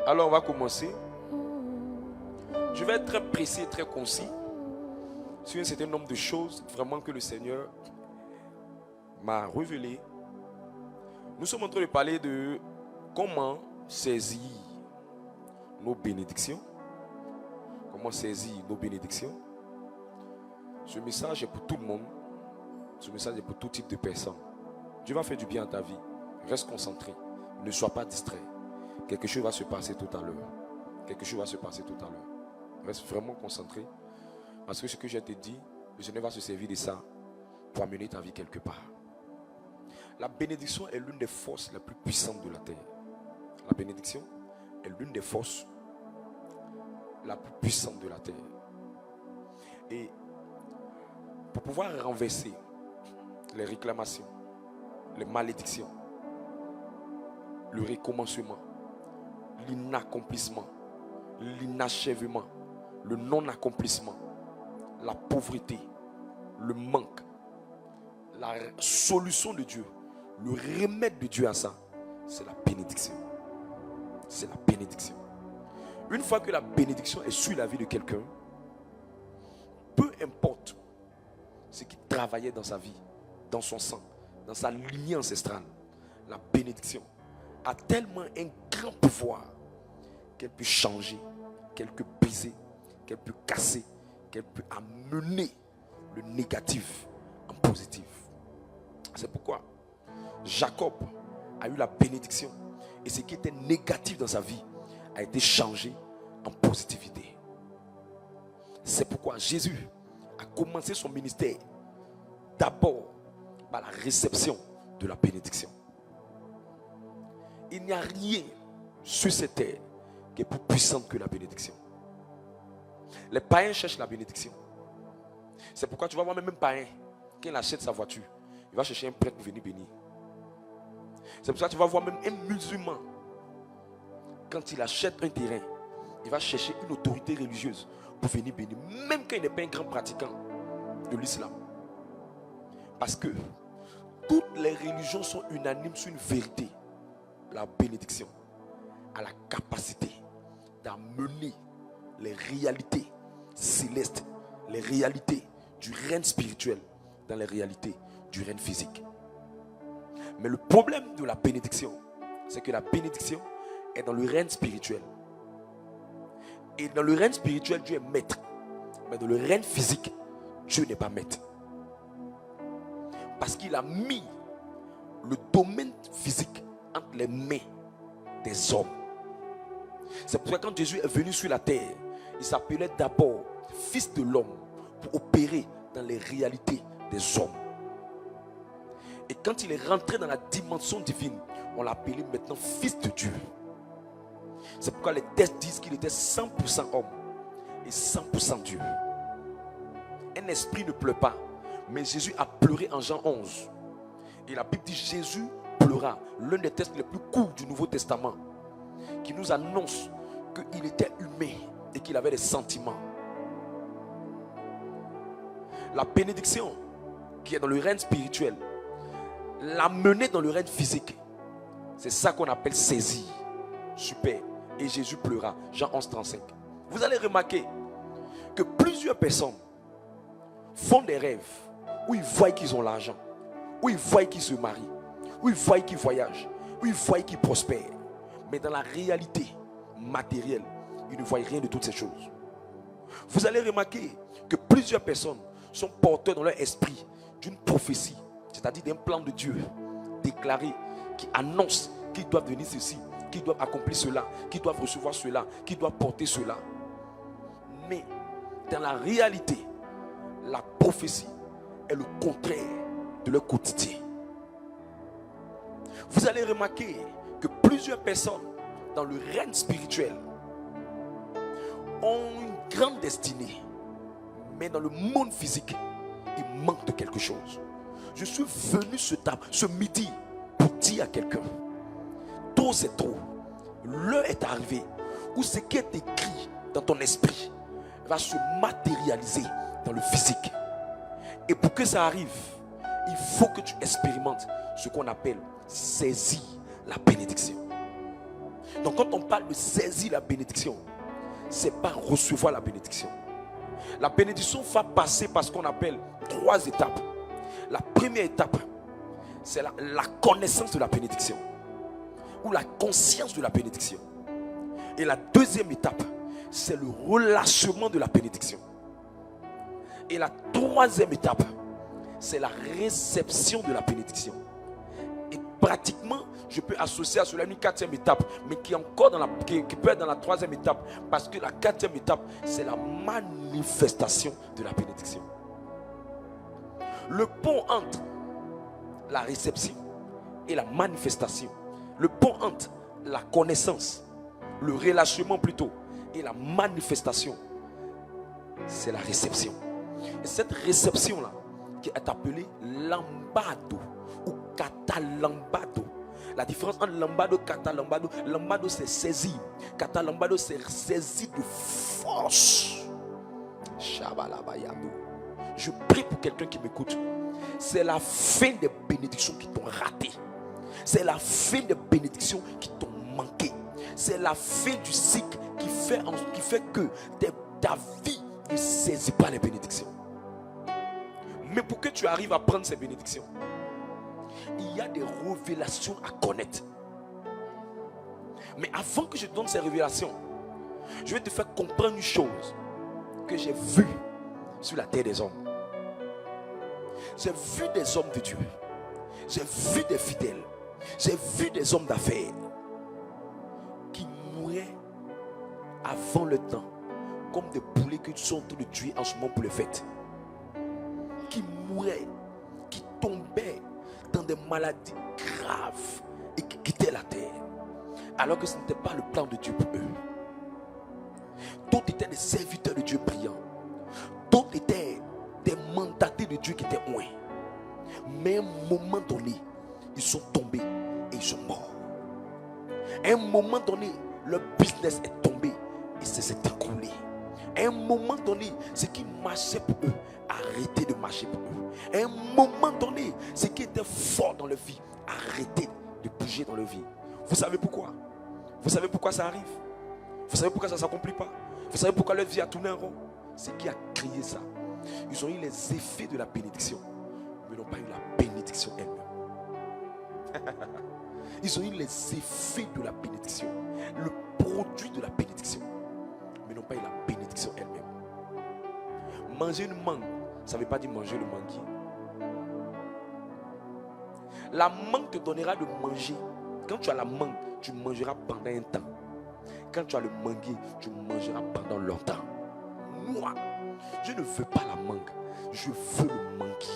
Alors on va commencer. Je vais être très précis et très concis sur un certain nombre de choses vraiment que le Seigneur m'a révélé. Nous sommes en train de parler de comment saisir nos bénédictions. Comment saisir nos bénédictions. Ce message est pour tout le monde. Ce message est pour tout type de personnes. Dieu va faire du bien à ta vie. Reste concentré. Ne sois pas distrait. Quelque chose va se passer tout à l'heure. Quelque chose va se passer tout à l'heure. Reste vraiment concentré. Parce que ce que je te dis, le Seigneur va se servir de ça pour amener ta vie quelque part. La bénédiction est l'une des forces les plus puissantes de la terre. La bénédiction est l'une des forces la plus puissante de la terre. Et pour pouvoir renverser les réclamations, les malédictions, le recommencement, l'inaccomplissement, l'inachèvement, le non-accomplissement, la pauvreté, le manque, la solution de Dieu, le remède de Dieu à ça, c'est la bénédiction. C'est la bénédiction. Une fois que la bénédiction est sur la vie de quelqu'un, peu importe ce qui travaillait dans sa vie, dans son sang, dans sa lignée ancestrale, la bénédiction a tellement un grand pouvoir qu'elle peut changer, qu'elle peut briser, qu'elle peut casser, qu'elle peut amener le négatif en positif. C'est pourquoi Jacob a eu la bénédiction et ce qui était négatif dans sa vie a été changé en positivité. C'est pourquoi Jésus a commencé son ministère d'abord par la réception de la bénédiction. Il n'y a rien sur cette terre qui est plus puissant que la bénédiction. Les païens cherchent la bénédiction. C'est pourquoi tu vas voir même un païen, quand il achète sa voiture, il va chercher un prêtre pour venir bénir. C'est pour ça que tu vas voir même un musulman, quand il achète un terrain, il va chercher une autorité religieuse pour venir bénir, même quand il n'est pas un grand pratiquant de l'islam. Parce que toutes les religions sont unanimes sur une vérité. La bénédiction a la capacité d'amener les réalités célestes, les réalités du règne spirituel dans les réalités du règne physique. Mais le problème de la bénédiction, c'est que la bénédiction est dans le règne spirituel. Et dans le règne spirituel, Dieu est maître. Mais dans le règne physique, Dieu n'est pas maître. Parce qu'il a mis le domaine physique entre les mains des hommes. C'est pour ça que quand Jésus est venu sur la terre, il s'appelait d'abord Fils de l'homme pour opérer dans les réalités des hommes. Et quand il est rentré dans la dimension divine, on l'appelait maintenant Fils de Dieu. C'est pourquoi les textes disent qu'il était 100% homme et 100% Dieu. Un esprit ne pleure pas, mais Jésus a pleuré en Jean 11. Et la Bible dit Jésus pleura, l'un des textes les plus courts du Nouveau Testament, qui nous annonce qu'il était humain et qu'il avait des sentiments. La bénédiction qui est dans le règne spirituel, l'amener dans le règne physique, c'est ça qu'on appelle saisir. Super. Et Jésus pleura. Jean 11, 35. Vous allez remarquer que plusieurs personnes font des rêves où ils voient qu'ils ont l'argent, où ils voient qu'ils se marient, où ils voient qu'ils voyagent, où ils voient qu'ils prospèrent. Mais dans la réalité matérielle, ils ne voient rien de toutes ces choses. Vous allez remarquer que plusieurs personnes sont porteurs dans leur esprit d'une prophétie, c'est-à-dire d'un plan de Dieu déclaré qui annonce qu'ils doivent devenir ceci, qu'ils doivent accomplir cela, qu'ils doivent recevoir cela, qu'ils doivent porter cela. Mais dans la réalité, la prophétie est le contraire de leur quotidien. Vous allez remarquer que plusieurs personnes dans le règne spirituel ont une grande destinée, mais dans le monde physique, il manque de quelque chose. Je suis venu ce midi pour dire à quelqu'un, trop c'est trop. L'heure est arrivée où ce qui est écrit dans ton esprit va se matérialiser dans le physique. Et pour que ça arrive, il faut que tu expérimentes ce qu'on appelle saisir la bénédiction. Donc quand on parle de saisir la bénédiction, c'est pas recevoir la bénédiction. La bénédiction va passer par ce qu'on appelle 3 étapes. La première étape, c'est la connaissance de la bénédiction ou la conscience de la bénédiction. Et la deuxième étape, c'est le relâchement de la bénédiction. Et la troisième étape, c'est la réception de la bénédiction. Et pratiquement, je peux associer à cela une 4e étape, mais qui est encore qui peut être dans la 3e étape, parce que la 4e étape, c'est la manifestation de la bénédiction. Le pont entre la réception et la manifestation, le pont entre la connaissance, le relâchement plutôt, et la manifestation, c'est la réception. Et cette réception-là, qui est appelée lambado ou katalambado. La différence entre lambado et katalambado, lambado c'est saisir, katalambado c'est saisir de force. Je prie pour quelqu'un qui m'écoute. C'est la fin des bénédictions qui t'ont raté. C'est la fin des bénédictions qui t'ont manqué. C'est la fin du cycle qui fait que ta vie ne saisit pas les bénédictions. Mais pour que tu arrives à prendre ces bénédictions, il y a des révélations à connaître. Mais avant que je te donne ces révélations, je vais te faire comprendre une chose que j'ai vue sur la terre des hommes. J'ai vu des hommes de Dieu. J'ai vu des fidèles. J'ai vu des hommes d'affaires qui mouraient avant le temps, comme des poulets que tu sont en train de tuer en ce moment pour les fêtes. Qui mouraient, qui tombaient dans des maladies graves et qui quittaient la terre, alors que ce n'était pas le plan de Dieu pour eux. D'autres étaient des serviteurs de Dieu brillants. D'autres étaient des mandatés de Dieu qui étaient loin. Mais à un moment donné, ils sont tombés et ils sont morts. À un moment donné, leur business est tombé et ça s'est écroulé. À un moment donné, ce qui marchait pour eux a arrêté de marcher pour eux. À un moment donné, ce qui était fort dans leur vie a arrêté de bouger dans leur vie. Vous savez pourquoi? Vous savez pourquoi ça arrive? Vous savez pourquoi ça ne s'accomplit pas? Vous savez pourquoi leur vie a tourné en rond? C'est qui a créé ça? Ils ont eu les effets de la bénédiction, mais n'ont pas eu la bénédiction elle-même. Ils ont eu les effets de la bénédiction, le produit de la bénédiction, mais n'ont pas eu la bénédiction elle-même. Manger une mangue, ça ne veut pas dire manger le manguier. La mangue te donnera de manger. Quand tu as la mangue, tu mangeras pendant un temps. Quand tu as le manguier, tu mangeras pendant longtemps. Moi, je ne veux pas la mangue, je veux le manguier.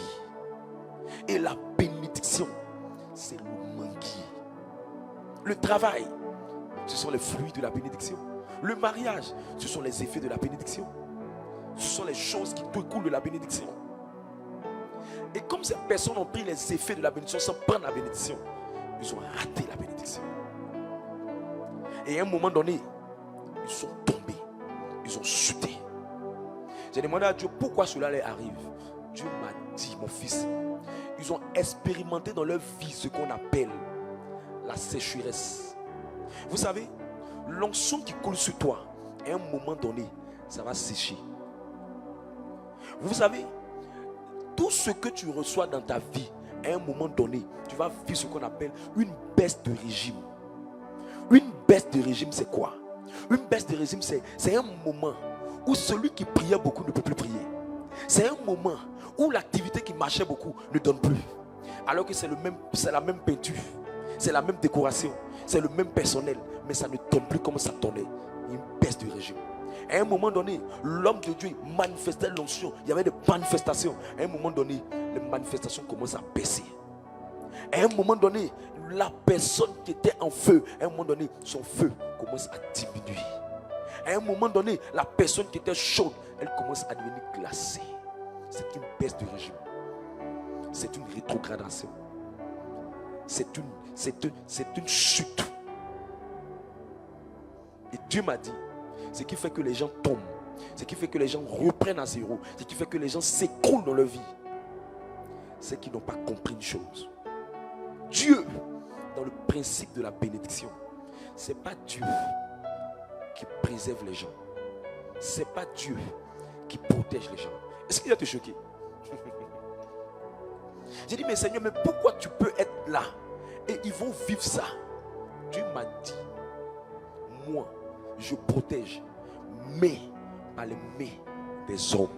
Et la bénédiction, c'est le manguier. Le travail, ce sont les fruits de la bénédiction. Le mariage, ce sont les effets de la bénédiction. Ce sont les choses qui découlent de la bénédiction. Et comme ces personnes ont pris les effets de la bénédiction sans prendre la bénédiction, ils ont raté la bénédiction. Et à un moment donné, ils sont tombés, ils ont chuté. J'ai demandé à Dieu pourquoi cela leur arrive. Dieu m'a dit, mon fils, ils ont expérimenté dans leur vie ce qu'on appelle la sécheresse. Vous savez, l'onction qui coule sur toi, à un moment donné, ça va sécher. Vous savez, tout ce que tu reçois dans ta vie, à un moment donné, tu vas vivre ce qu'on appelle une baisse de régime. Une baisse de régime, c'est quoi? Une baisse de régime, c'est un moment où celui qui priait beaucoup ne peut plus prier. C'est un moment où l'activité qui marchait beaucoup ne donne plus. Alors que c'est la même peinture, c'est la même décoration, c'est le même personnel, mais ça ne donne plus comme ça donnait. Une baisse de régime. À un moment donné, l'homme de Dieu manifestait l'onction. Il y avait des manifestations. À un moment donné, les manifestations commencent à baisser. À un moment donné, la personne qui était en feu, à un moment donné, son feu commence à diminuer. À un moment donné, la personne qui était chaude, elle commence à devenir glacée. C'est une baisse de régime. C'est une rétrogradation. C'est une chute. Et Dieu m'a dit, ce qui fait que les gens tombent, ce qui fait que les gens reprennent à zéro, ce qui fait que les gens s'écroulent dans leur vie, c'est qu'ils n'ont pas compris une chose. Dieu, dans le principe de la bénédiction, c'est pas Dieu qui préserve les gens. C'est pas Dieu qui protège les gens. Est-ce qu'il va te choquer? J'ai dit, mais Seigneur, mais pourquoi tu peux être là et ils vont vivre ça? Dieu m'a dit, moi, je protège, mais par les mains des hommes.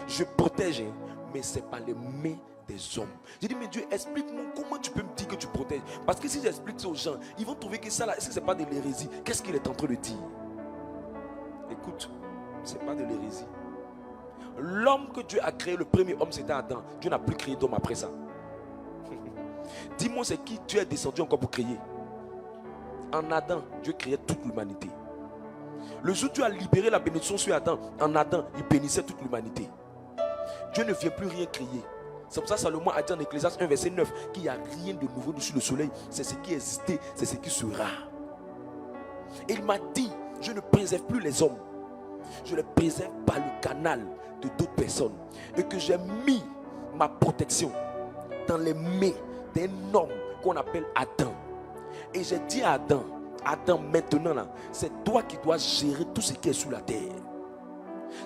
Je protège, mais c'est par les mains des hommes. J'ai dit, mais Dieu, explique-moi comment tu peux me dire que tu protèges. Parce que si j'explique ça aux gens, ils vont trouver que ça là, est-ce que c'est pas de l'hérésie? Qu'est-ce qu'il est en train de dire? Écoute, c'est pas de l'hérésie. L'homme que Dieu a créé, le premier homme, c'était Adam. Dieu n'a plus créé d'homme après ça. Dis-moi, c'est qui Dieu est descendu encore pour créer? En Adam, Dieu créait toute l'humanité. Le jour où Dieu a libéré la bénédiction sur Adam, en Adam, il bénissait toute l'humanité. Dieu ne vient plus rien créer. C'est pour ça que Salomon a dit en Ecclésiaste 1 verset 9 qu'il n'y a rien de nouveau dessus le soleil. C'est ce qui existait, c'est ce qui sera. Et il m'a dit, je ne préserve plus les hommes. Je les préserve par le canal de d'autres personnes. Et que j'ai mis ma protection dans les mains d'un homme qu'on appelle Adam. Et j'ai dit à Adam, Adam, maintenant là, c'est toi qui dois gérer tout ce qui est sur la terre.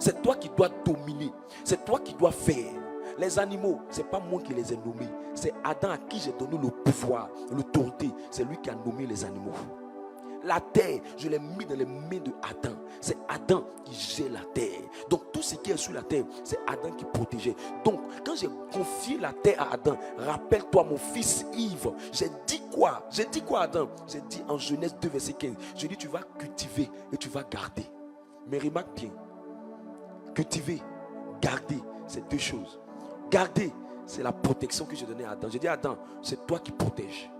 C'est toi qui dois dominer. C'est toi qui dois faire. Les animaux, ce n'est pas moi qui les ai nommés. C'est Adam à qui j'ai donné le pouvoir, l'autorité. C'est lui qui a nommé les animaux. La terre, je l'ai mis dans les mains de Adam. C'est Adam qui gère la terre. Donc tout ce qui est sur la terre, c'est Adam qui protégeait. Donc quand j'ai confié la terre à Adam, rappelle-toi mon fils Yves, j'ai dit quoi? J'ai dit quoi Adam? J'ai dit en Genèse 2 verset 15, j'ai dit tu vas cultiver et tu vas garder. Mais remarque bien, cultiver, garder, c'est deux choses. Garder, c'est la protection que j'ai donnée à Adam. J'ai dit à Adam, c'est toi qui protèges.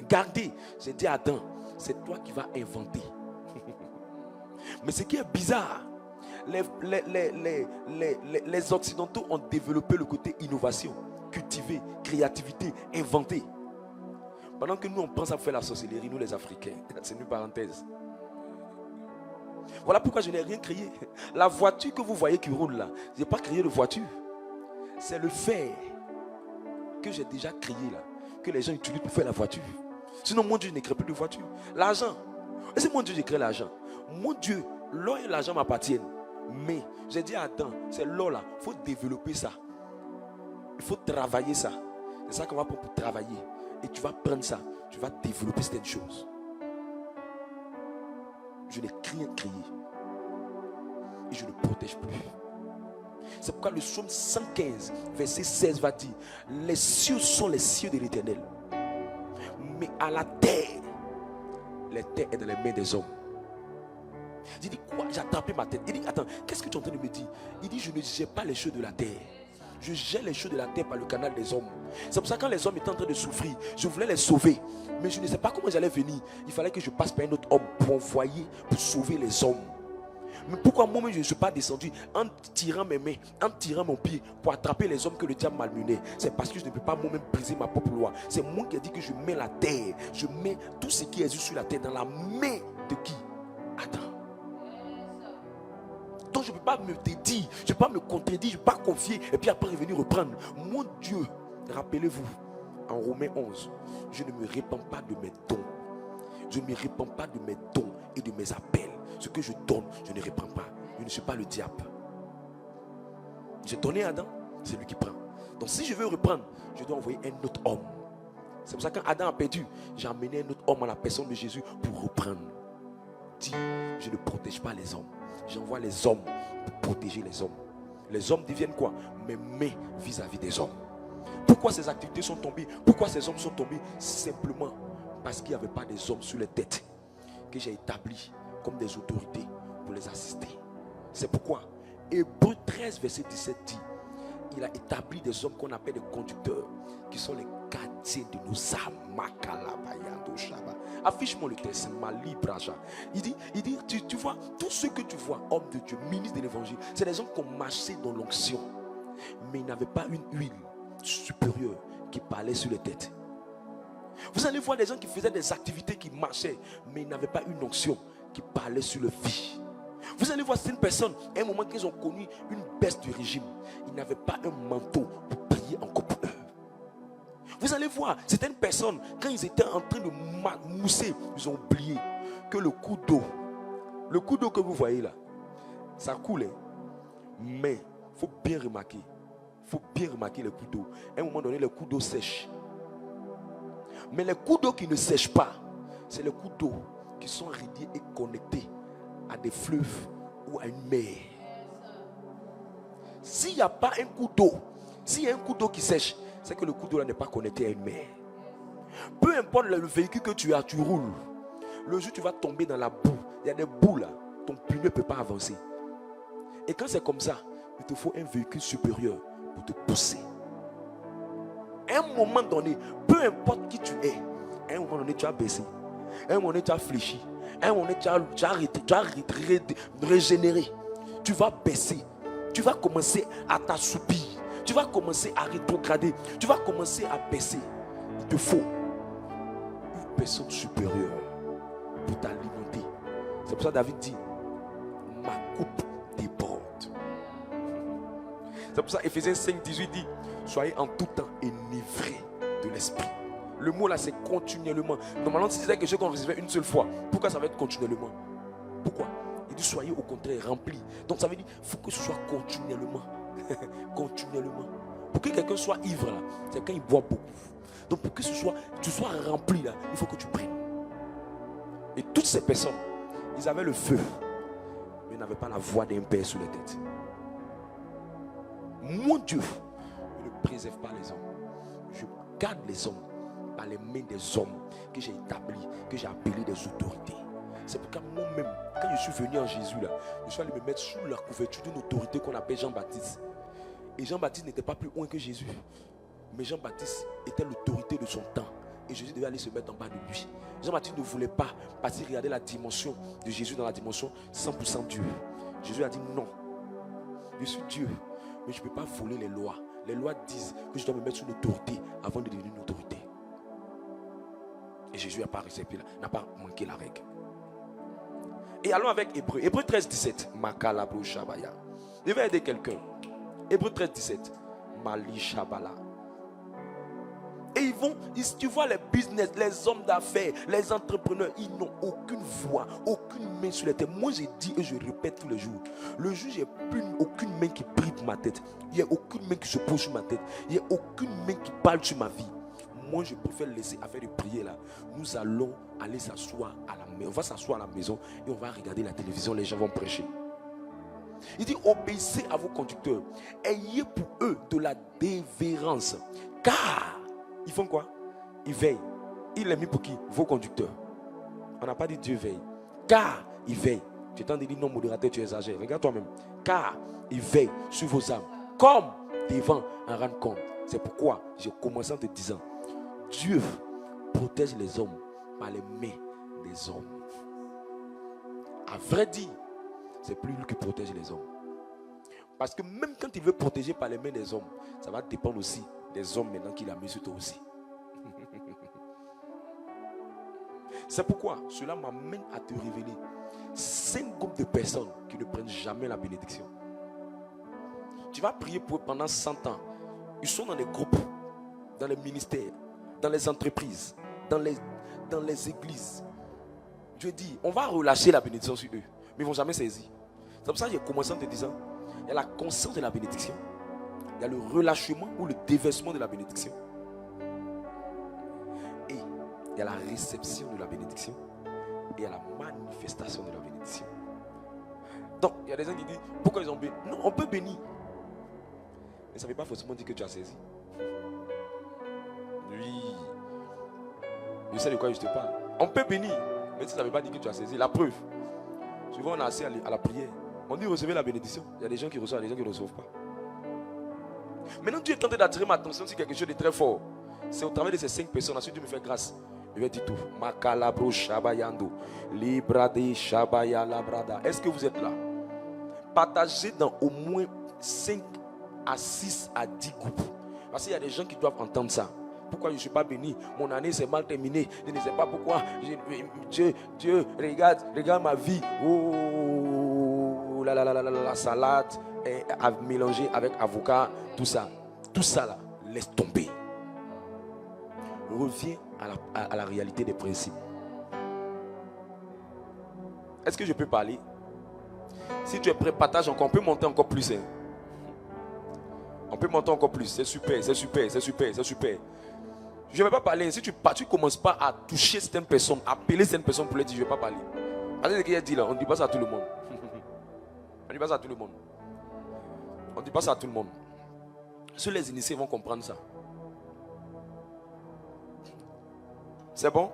Garder, j'ai dit à Adam, c'est toi qui vas inventer. Mais ce qui est bizarre, les Occidentaux ont développé le côté innovation, cultiver, créativité, inventer. Pendant que nous on pense à faire la sorcellerie, nous les Africains, c'est une parenthèse. Voilà pourquoi je n'ai rien créé. La voiture que vous voyez qui roule là, je n'ai pas créé de voiture. C'est le fer que j'ai déjà créé là, que les gens utilisent pour faire la voiture. Sinon mon Dieu ne crée plus de voiture. L'argent, et c'est mon Dieu qui crée l'argent. Mon Dieu, l'or et l'argent m'appartiennent. Mais j'ai dit à Adam, c'est l'or là, il faut développer ça. Il faut travailler ça. C'est ça qu'on va pour travailler. Et tu vas prendre ça, tu vas développer certaines choses. Je n'ai rien créé. Et je ne protège plus. C'est pourquoi le psaume 115, verset 16 va dire, les cieux sont les cieux de l'Éternel. Mais à la terre, la terre est dans les mains des hommes. J'ai dit quoi? J'ai attrapé ma tête. Il dit, attends, qu'est-ce que tu es en train de me dire? Il dit, je ne gère pas les choses de la terre. Je gère les choses de la terre par le canal des hommes. C'est pour ça que quand les hommes étaient en train de souffrir, je voulais les sauver. Mais je ne sais pas comment j'allais venir. Il fallait que je passe par un autre homme pour envoyer, pour sauver les hommes. Mais pourquoi moi-même je ne suis pas descendu en tirant mes mains, en tirant mon pied pour attraper les hommes que le diable malmenait? C'est parce que je ne peux pas moi-même briser ma propre loi. C'est moi qui ai dit que je mets la terre, je mets tout ce qui est sur la terre dans la main de qui? Adam. Donc je ne peux pas me dédire, je ne peux pas me contredire, je ne peux pas confier et puis après revenir reprendre. Mon Dieu, rappelez-vous, en Romains 11, je ne me répands pas de mes dons. Je ne me répands pas de mes dons et de mes appels. Ce que je donne, je ne reprends pas. Je ne suis pas le diable. J'ai donné à Adam, c'est lui qui prend. Donc si je veux reprendre, je dois envoyer un autre homme. C'est pour ça que quand Adam a perdu, j'ai amené un autre homme à la personne de Jésus pour reprendre. Dis, je ne protège pas les hommes. J'envoie les hommes pour protéger les hommes. Les hommes deviennent quoi? Mes mains vis-à-vis des hommes. Pourquoi ces activités sont tombées? Pourquoi ces hommes sont tombés? Simplement parce qu'il n'y avait pas des hommes sur les têtes que j'ai établis comme des autorités pour les assister. C'est pourquoi Hébreux 13 verset 17 dit, il a établi des hommes qu'on appelle des conducteurs, qui sont les gardiens de nos âmes. Affiche-moi le texte. Il dit tu vois, tous ceux que tu vois, hommes de Dieu, ministres de l'évangile, c'est des gens qui ont marché dans l'onction, mais ils n'avaient pas une huile supérieure qui parlait sur les têtes. Vous allez voir des gens qui faisaient des activités qui marchaient, mais ils n'avaient pas une onction qui parlait sur le vie. Vous allez voir certaines personnes, à un moment qu'ils ont connu une baisse du régime, ils n'avaient pas un manteau pour prier encore pour eux. Vous allez voir, certaines personnes, quand ils étaient en train de mousser, ils ont oublié que le coup d'eau que vous voyez là, ça coule. Mais il faut bien remarquer. Il faut bien remarquer les coups d'eau. À un moment donné, les coups d'eau sèchent. Mais les coups d'eau qui ne sèchent pas, c'est les coups d'eau qui sont reliés et connectés à des fleuves ou à une mer. S'il n'y a pas un coup d'eau, s'il y a un coup d'eau qui sèche, c'est que le coup d'eau là n'est pas connecté à une mer. Peu importe le véhicule que tu as, tu roules. Le jour où tu vas tomber dans la boue, il y a des boues là, ton pneu ne peut pas avancer. Et quand c'est comme ça, il te faut un véhicule supérieur pour te pousser. À un moment donné, peu importe qui tu es, à un moment donné, tu as baissé. À un moment donné, tu as fléchi. À un moment donné, tu as arrêté, tu as régénéré. Tu vas baisser. Tu vas commencer à t'assoupir. Tu vas commencer à rétrograder. Tu vas commencer à baisser. Il te faut une personne supérieure pour t'alimenter. C'est pour ça que David dit, ma coupe déborde. C'est pour ça Ephésiens 5, 18 dit, soyez en tout temps enivrés de l'esprit. Le mot là c'est continuellement. Normalement si c'est quelque chose qu'on recevait une seule fois, pourquoi ça va être continuellement? Pourquoi? Il dit soyez au contraire remplis. Donc ça veut dire il faut que ce soit continuellement. Continuellement. Pour que quelqu'un soit ivre là, c'est quand il boit beaucoup. Donc pour que tu sois rempli là, il faut que tu prennes. Et toutes ces personnes, ils avaient le feu, mais ils n'avaient pas la voix d'un père sur les têtes. Mon Dieu ne préserve pas les hommes. Je garde les hommes par les mains des hommes que j'ai établis, que j'ai appelés des autorités. C'est pourquoi moi-même, quand je suis venu en Jésus là, je suis allé me mettre sous la couverture d'une autorité qu'on appelle Jean-Baptiste. Et Jean-Baptiste n'était pas plus loin que Jésus. Mais Jean-Baptiste était l'autorité de son temps. Et Jésus devait aller se mettre en bas de lui. Jean-Baptiste ne voulait pas parce qu'il regardait la dimension de Jésus dans la dimension 100% Dieu. Jésus a dit non. Je suis Dieu, mais je ne peux pas voler les lois. Les lois disent que je dois me mettre sous l'autorité avant de devenir une autorité. Et Jésus n'a pas respecté, n'a pas manqué la règle. Et allons avec Hébreu. Hébreu 13, 17. Makalabro Shabaya. Je vais aider quelqu'un. Hébreu 13, 17. Mali Shabala. Et tu vois les business, les hommes d'affaires, les entrepreneurs, ils n'ont aucune voix, aucune main sur la terre. Moi j'ai dit et je répète tous les jours. Le jour j'ai plus aucune main qui brille ma tête. Il n'y a aucune main qui se pose sur ma tête. Il n'y a aucune main qui parle sur ma vie. Moi je préfère laisser affaire de prier là. Nous allons aller s'asseoir à la maison. On va s'asseoir à la maison et on va regarder la télévision. Les gens vont prêcher. Il dit obéissez à vos conducteurs. Ayez pour eux de la dévérence. Car ils font quoi? Ils veillent. Il est mis pour qui? Vos conducteurs. On n'a pas dit Dieu veille. Car ils veillent. Tu t'en dis non modérateur, tu exagères. Regarde toi-même. Car ils veillent sur vos âmes. Comme devant en rendre compte. C'est pourquoi j'ai commencé en te disant Dieu protège les hommes par les mains des hommes. À vrai dire, c'est plus lui qui protège les hommes. Parce que même quand il veut protéger par les mains des hommes, ça va dépendre aussi des hommes maintenant qu'il a mis sur toi aussi. C'est pourquoi cela m'amène à te révéler 5 groupes de personnes qui ne prennent jamais la bénédiction. Tu vas prier pour eux pendant 100 ans. Ils sont dans les groupes, dans les ministères, dans les entreprises, dans les églises. Dieu dit, on va relâcher la bénédiction sur eux, mais ils ne vont jamais saisir. C'est pour ça que j'ai commencé en te disant, il y a la conscience de la bénédiction. Il y a le relâchement ou le déversement de la bénédiction. Et il y a la réception de la bénédiction. Et il y a la manifestation de la bénédiction. Donc, il y a des gens qui disent, pourquoi ils ont béni? Non, on peut bénir. Mais ça ne veut pas forcément dire que tu as saisi. Oui. Je sais de quoi je te parle. On peut bénir, mais ça ne veut pas dire que tu as saisi. La preuve. Souvent, on a assez à la prière. On dit recevez la bénédiction. Il y a des gens qui reçoivent, des gens qui ne reçoivent pas. Maintenant, Dieu est tenté d'attirer ma attention sur quelque chose de très fort. C'est au travers de ces 5 personnes. Ensuite, Dieu me fait grâce. Je vais dire tout. Makalabro Shabayando. Librade Shabaya Labrada. Est-ce que vous êtes là? Partagez dans au moins 5 à 6 à 10 groupes. Parce qu'il y a des gens qui doivent entendre ça. Pourquoi je ne suis pas béni? Mon année s'est mal terminée. Je ne sais pas pourquoi. Dieu, regarde ma vie. Oh, la salade mélangée avec avocat, tout ça. Tout ça là, laisse tomber. reviens à la réalité des principes. Est-ce que je peux parler? Si tu es prêt, partage encore. On peut monter encore plus. Hein. On peut monter encore plus. C'est super, c'est super, c'est super, c'est super. Je ne vais pas parler. Si tu ne commences pas à toucher certaines personnes, à appeler certaines personnes pour les dire, je ne vais pas parler. Parce que ce qu'il a dit là, on ne dit pas ça à tout le monde. On ne dit pas ça à tout le monde. On ne dit pas ça à tout le monde. Seuls les initiés vont comprendre ça. C'est bon?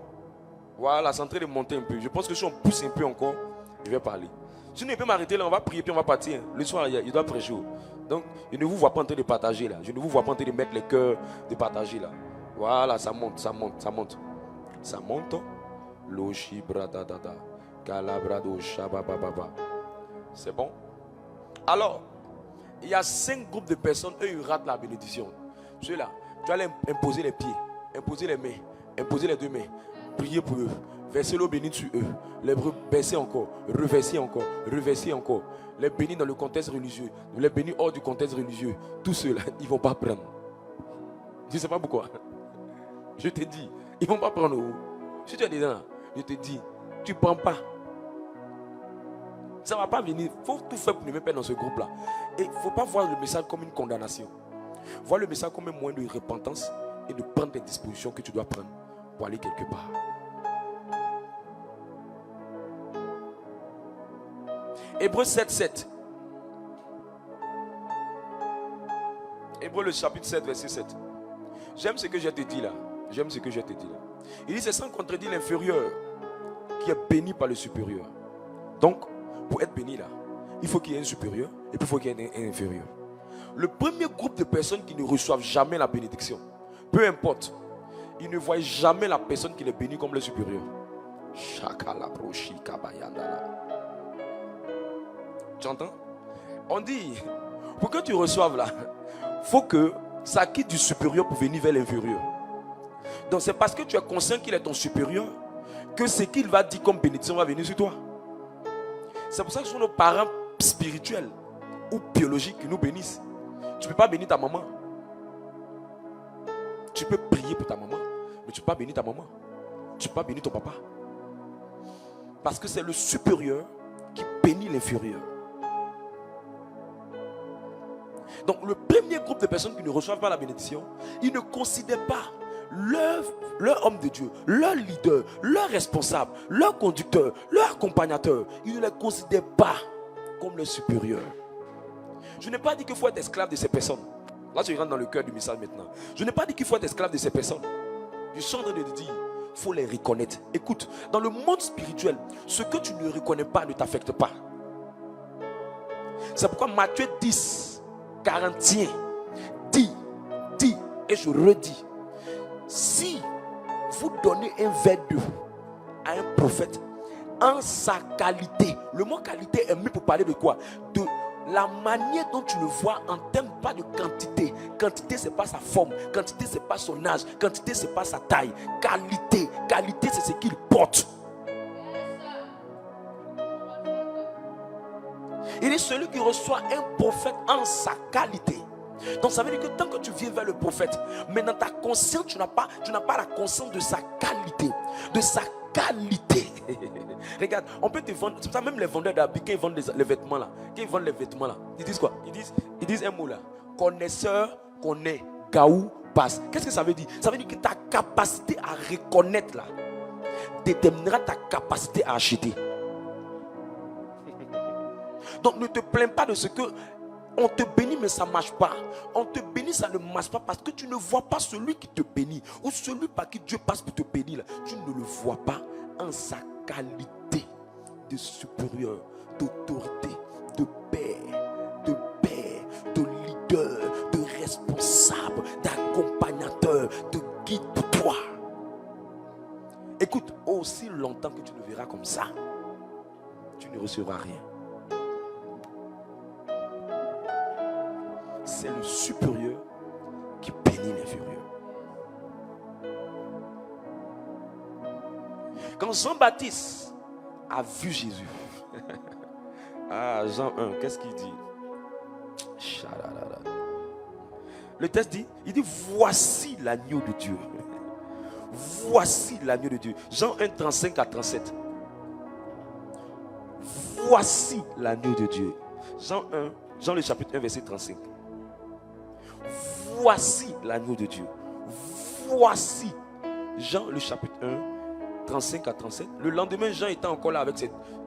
Voilà, c'est en train de monter un peu. Je pense que si on pousse un peu encore, je vais parler. Sinon, il peut m'arrêter là, on va prier puis on va partir. Le soir, il doit prêcher. Donc, je ne vous vois pas en train de partager là. Je ne vous vois pas en train de mettre les cœurs de partager là. Voilà, ça monte, ça monte, ça monte. Ça monte. Loshi bradadada. Calabrado shabababa. C'est bon? Alors, il y a 5 groupes de personnes, eux ils ratent la bénédiction. Ceux-là, tu vas leur imposer les pieds, imposer les mains, imposer les 2 mains, prier pour eux, verser l'eau bénite sur eux, les baisser encore, reverser encore, les bénir dans le contexte religieux, les bénir hors du contexte religieux. Tous ceux-là, ils ne vont pas prendre. Je ne sais pas pourquoi. Je te dis, ils ne vont pas prendre. Si tu es dedans, je te dis, tu ne prends pas. Ça ne va pas venir. Il faut tout faire pour ne même pas dans ce groupe-là. Et il ne faut pas voir le message comme une condamnation. Voir le message comme un moyen de repentance et de prendre des dispositions que tu dois prendre pour aller quelque part. Hébreux 7. Hébreux le chapitre 7, verset 7. J'aime ce que je te dis là. J'aime ce que je te dis là. Il dit c'est sans contredire l'inférieur qui est béni par le supérieur. Donc, pour être béni là, il faut qu'il y ait un supérieur et puis il faut qu'il y ait un inférieur. Le premier groupe de personnes qui ne reçoivent jamais la bénédiction, peu importe, ils ne voient jamais la personne qui les bénit comme le supérieur. Tu entends? On dit, pour que tu reçoives là, il faut que ça quitte du supérieur pour venir vers l'inférieur. Donc c'est parce que tu es conscient qu'il est ton supérieur que ce qu'il va dire comme bénédiction va venir sur toi. C'est pour ça que ce sont nos parents spirituels ou biologiques qui nous bénissent. Tu ne peux pas bénir ta maman. Tu peux prier pour ta maman, mais tu ne peux pas bénir ta maman. Tu ne peux pas bénir ton papa. Parce que c'est le supérieur qui bénit l'inférieur. Donc le premier groupe de personnes qui ne reçoivent pas la bénédiction, ils ne considèrent pas leur homme de Dieu, leur leader, leur responsable, leur conducteur, leur accompagnateur. Ils ne les considèrent pas comme leur supérieur. Je n'ai pas dit qu'il faut être esclave de ces personnes. Là, je rentre dans le cœur du message maintenant. Je n'ai pas dit qu'il faut être esclave de ces personnes. Je suis en train de te dire, il faut les reconnaître. Écoute, dans le monde spirituel, ce que tu ne reconnais pas ne t'affecte pas. C'est pourquoi Matthieu 10, 41 dit, et je redis, si vous donnez un verre d'eau à un prophète en sa qualité, le mot qualité est mis pour parler de quoi? De la manière dont tu le vois en termes pas de quantité. Quantité c'est pas sa forme, quantité c'est pas son âge, quantité c'est pas sa taille. Qualité c'est ce qu'il porte. Il est celui qui reçoit un prophète en sa qualité. Donc ça veut dire que tant que tu viens vers le prophète, mais dans ta conscience, tu n'as pas la conscience de sa qualité. De sa qualité. Regarde, on peut te vendre, c'est ça même les vendeurs d'habits, quand ils vendent les vêtements là, ils disent quoi? Ils disent un mot là. Connaisseur, connaît, gaou, passe. Qu'est-ce que ça veut dire? Ça veut dire que ta capacité à reconnaître là déterminera ta capacité à acheter. Donc ne te plains pas de ce que on te bénit mais ça ne marche pas. On te bénit, ça ne marche pas parce que tu ne vois pas celui qui te bénit ou celui par qui Dieu passe pour te bénir là. Tu ne le vois pas en sa qualité de supérieur, d'autorité, de père, de leader, de responsable, d'accompagnateur, de guide pour toi. Écoute, aussi longtemps que tu le verras comme ça, tu ne recevras rien. C'est le supérieur qui bénit l'inférieur. Quand Jean-Baptiste a vu Jésus, Jean 1, qu'est-ce qu'il dit? Le texte dit, il dit, voici l'agneau de Dieu. Voici l'agneau de Dieu. Jean 1, 35 à 37. Voici l'agneau de Dieu. Jean le chapitre 1, verset 35. Voici l'agneau de Dieu. Voici. Jean le chapitre 1, 35 à 37. Le lendemain, Jean était encore là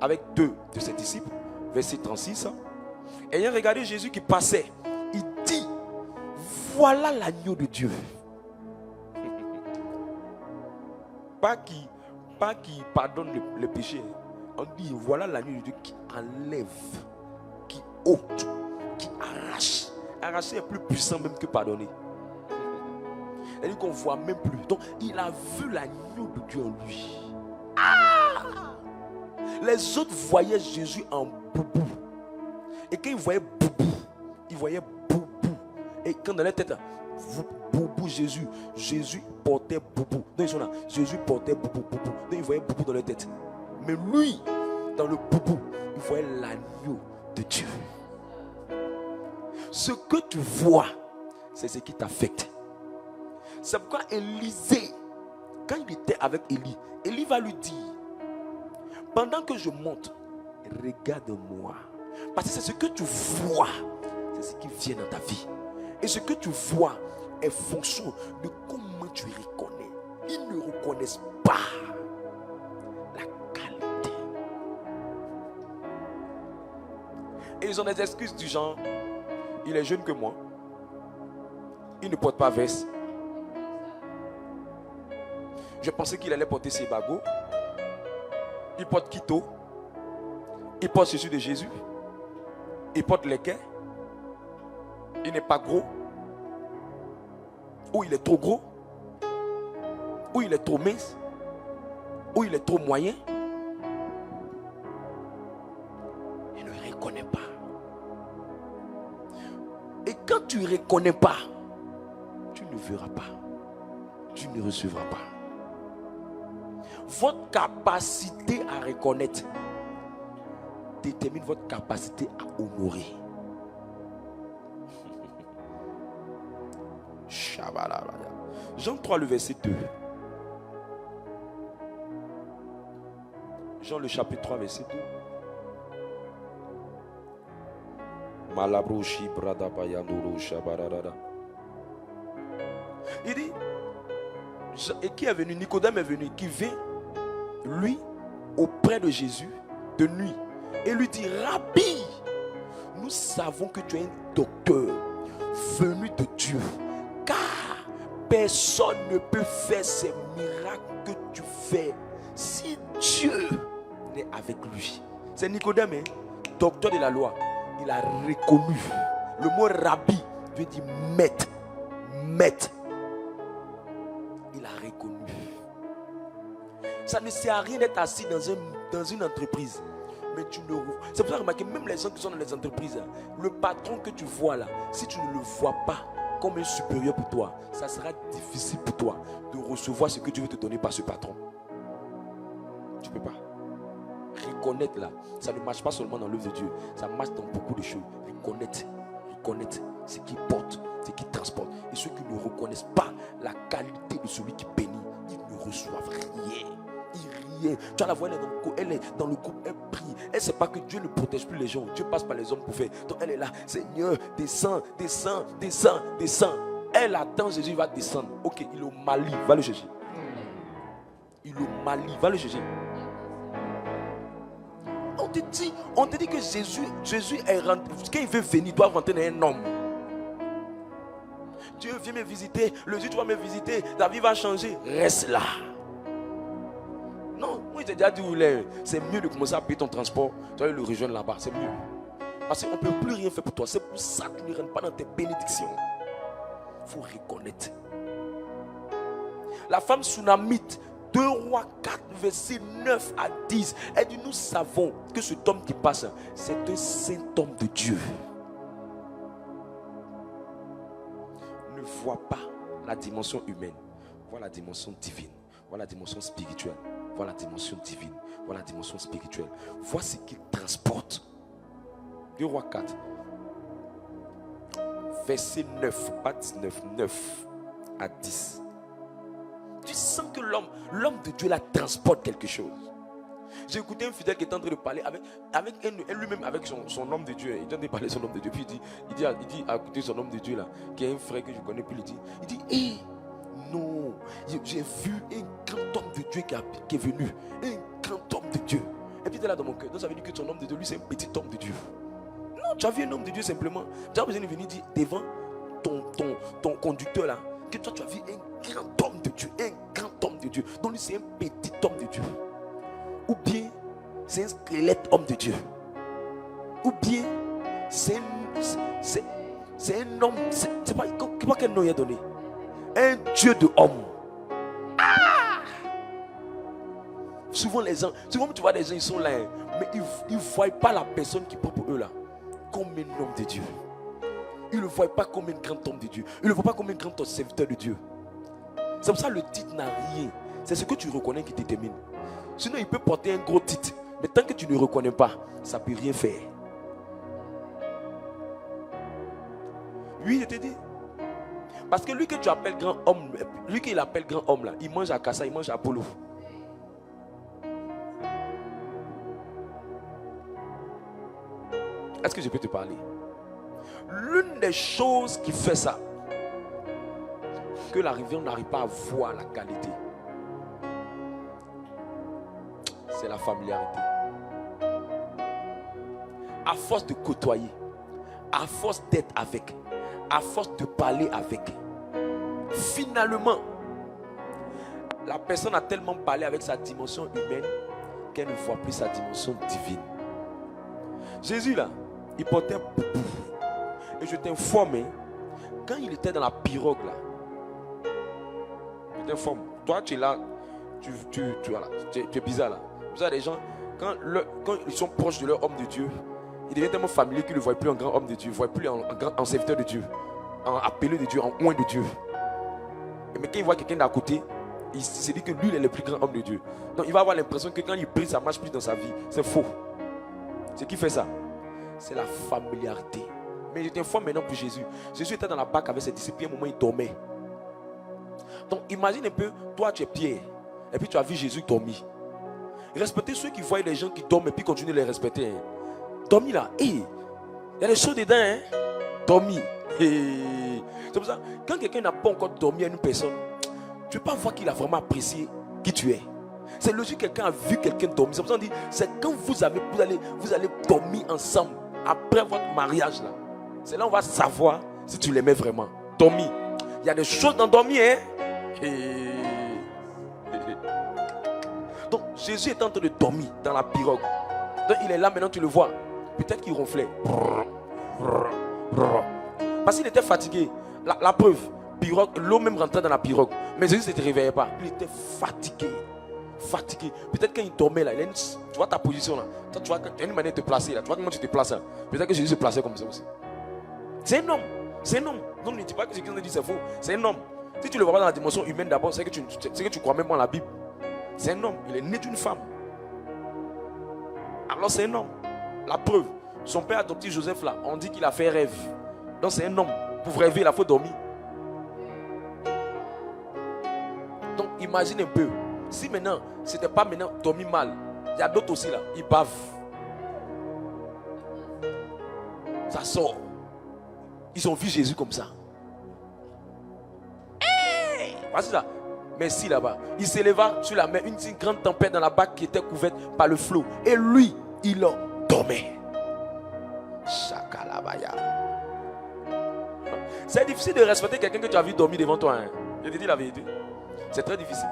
avec deux de ses disciples. Verset 36. Ayant regardé Jésus qui passait, il dit, voilà l'agneau de Dieu. Pas qui pardonne le péché. On dit, voilà l'agneau de Dieu qui enlève, qui ôte, qui arrache. Arracher est plus puissant même que pardonner. C'est-à-dire qu'on ne voit même plus. Donc, il a vu l'agneau de Dieu en lui. Ah! Les autres voyaient Jésus en boubou. Et quand ils voyaient boubou, ils voyaient boubou. Et quand dans leur tête, boubou Jésus portait boubou. Donc ils sont là, Jésus portait boubou. Donc ils voyaient boubou dans leur tête. Mais lui, dans le boubou, il voyait l'agneau de Dieu. Ce que tu vois, c'est ce qui t'affecte. C'est pourquoi Élisée, quand il était avec Élie, Élie va lui dire, pendant que je monte, regarde-moi. Parce que c'est ce que tu vois, c'est ce qui vient dans ta vie. Et ce que tu vois est fonction de comment tu reconnais. Ils ne reconnaissent pas la qualité. Et ils ont des excuses du genre, il est jeune que moi, il ne porte pas veste. Je pensais qu'il allait porter ses bagots. Il porte Quito. Il porte Jésus de Jésus. Il porte les quais. Il n'est pas gros. Ou il est trop gros. Ou il est trop mince. Ou il est trop moyen. Il ne reconnaît pas. Et quand tu ne reconnais pas, tu ne verras pas. Tu ne recevras pas. Votre capacité à reconnaître détermine votre capacité à honorer. Jean 3, le verset 2. Jean le chapitre 3, verset 2. Il dit, et qui est venu? Nicodème est venu, qui vient, lui, auprès de Jésus, de nuit, et lui dit, Rabbi, nous savons que tu es un docteur venu de Dieu, car personne ne peut faire ces miracles que tu fais si Dieu n'est avec lui. C'est Nicodème, hein, docteur de la loi. Il a reconnu le mot rabbi, veut dire maître, maître. Il a reconnu. Ça ne sert à rien d'être assis dans une entreprise. Mais tu ne... C'est pour ça que remarquez, même les gens qui sont dans les entreprises, le patron que tu vois là, si tu ne le vois pas comme un supérieur pour toi, ça sera difficile pour toi de recevoir ce que Dieu veut te donner par ce patron. Tu ne peux pas. Reconnaître là, ça ne marche pas seulement dans l'œuvre de Dieu, ça marche dans beaucoup de choses. Reconnaître ce qui porte, ce qui transporte. Et ceux qui ne reconnaissent pas la qualité de celui qui bénit, ils ne reçoivent rien. Ils rient. Tu vas la voir, elle est dans le groupe, elle prie. Elle ne sait pas que Dieu ne protège plus les gens. Dieu passe par les hommes pour faire. Donc elle est là, Seigneur, descends. Elle attend, Jésus va descendre. Ok, il est au Mali, va le chercher. Il est au Mali, va le chercher. On te dit que Jésus est rentré. Quand il veut venir, il doit rentrer dans un homme. Dieu vient me visiter. Le Dieu, tu vas me visiter. Ta vie va changer. Reste là. Non, moi je t'ai déjà dit où il est. C'est mieux de commencer à payer ton transport. Tu vas le rejoindre là-bas. C'est mieux. Parce qu'on ne peut plus rien faire pour toi. C'est pour ça que tu ne rentres pas dans tes bénédictions. Il faut reconnaître. La femme Sunamite, 2 Rois 4, verset 9 à 10. Elle dit, nous savons que cet homme qui passe, c'est un saint homme de Dieu. Ne vois pas la dimension humaine. Vois la dimension divine. Vois la dimension spirituelle. Vois la dimension divine. Vois la dimension spirituelle. Vois ce qu'il transporte. 2 Rois 4. Verset 9. Pas 19. 9 à 10. tu sens que l'homme de Dieu là transporte quelque chose. J'ai écouté un fidèle qui est en train de parler avec lui-même, avec son homme de Dieu. Il est en train de parler de son homme de Dieu. Puis il dit à côté son homme de Dieu là, qui est un frère que je connais, puis il dit, hé, non, j'ai vu un grand homme de Dieu qui est venu. Un grand homme de Dieu. Et puis il est là dans mon cœur. Donc ça veut dire que son homme de Dieu, lui, c'est un petit homme de Dieu. Non, tu as vu un homme de Dieu simplement. Tu as besoin de venir dire devant ton conducteur là, que toi tu as vu un grand homme de Dieu. Un grand homme de Dieu. Donc lui, c'est un petit homme de Dieu. Ou bien c'est un squelette homme de Dieu. Ou bien c'est un homme. C'est pas quel nom il a donné. Un Dieu de homme. Ah! Souvent tu vois des gens, ils sont là, mais ils ne voient pas la personne qui prend pour eux là comme un homme de Dieu. Ils ne le voient pas comme un grand homme de Dieu. Ils ne le voient pas comme un grand serviteur de Dieu. C'est pour ça que le titre n'a rien. C'est ce que tu reconnais qui détermine. Sinon, il peut porter un gros titre. Mais tant que tu ne le reconnais pas, ça ne peut rien faire. Oui, je te dis. Parce que lui que tu appelles grand homme, lui qu'il appelle grand homme là, il mange à Kassa, il mange à Polo. Est-ce que je peux te parler? L'une des choses qui fait ça, que la rivière n'arrive pas à voir la qualité, c'est la familiarité. À force de côtoyer, à force d'être avec, à force de parler avec, finalement, la personne a tellement parlé avec sa dimension humaine qu'elle ne voit plus sa dimension divine. Jésus là, il portait un poupou. Et je t'informe, quand il était dans la pirogue là, je t'informe, toi tu es là, tu es bizarre là. Vous avez des gens, quand ils sont proches de leur homme de Dieu, ils deviennent tellement familiers qu'ils ne le voient plus en grand homme de Dieu, ils ne voient plus en serviteur de Dieu, en appelé de Dieu, en oint de Dieu. Mais quand il voit quelqu'un d'à côté, il se dit que lui il est le plus grand homme de Dieu. Donc il va avoir l'impression que quand il prie, ça ne marche plus dans sa vie. C'est faux. Ce qui fait ça, c'est la familiarité. Mais je t'informe maintenant pour Jésus. Jésus était dans la barque avec ses disciples, à un moment il dormait. Donc imagine un peu, toi tu es Pierre, et puis tu as vu Jésus dormir. Respectez ceux qui voient les gens qui dorment et puis continuez de les respecter. Hein. Dormir là, il y a des choses dedans. Hein? Dormir. C'est pour ça, quand quelqu'un n'a pas encore dormi à une personne, tu ne peux pas voir qu'il a vraiment apprécié qui tu es. C'est logique, quelqu'un a vu quelqu'un dormir. C'est pour ça qu'on dit, c'est quand vous allez dormir ensemble après votre mariage là. C'est là où on va savoir si tu l'aimais vraiment. Dormir. Il y a des choses dans dormir. Hein? Donc Jésus est en train de dormir dans la pirogue. Donc il est là maintenant, tu le vois. Peut-être qu'il ronflait. Parce qu'il était fatigué. La preuve, pirogue, l'eau même rentrait dans la pirogue. Mais Jésus ne se réveillait pas. Il était fatigué. Fatigué. Peut-être quand il dormait là, tu vois ta position là. Toi, tu vois, il y a une manière de te placer là. Tu vois comment tu te places là. Peut-être que Jésus se plaçait comme ça aussi. C'est un homme. C'est un homme. Non, ne dis pas que ce qu'il dit c'est faux. C'est un homme. Si tu le vois pas dans la dimension humaine d'abord, c'est que tu crois même pas en la Bible. C'est un homme. Il est né d'une femme. Alors c'est un homme. La preuve, son père adoptif Joseph là, on dit qu'il a fait rêve. Donc c'est un homme. Pour rêver, il faut dormir. Donc imagine un peu. Si maintenant, c'était pas maintenant dormir mal, il y a d'autres aussi là, ils bavent. Ça sort. Ils ont vu Jésus comme ça. Hey! Voici ça. Merci là-bas. Il s'éleva sur la mer, une grande tempête dans la barque qui était couverte par le flot. Et lui, il dormait. Chakalabaya. C'est difficile de respecter quelqu'un que tu as vu dormir devant toi. Hein? Je te dis la vérité. C'est très difficile.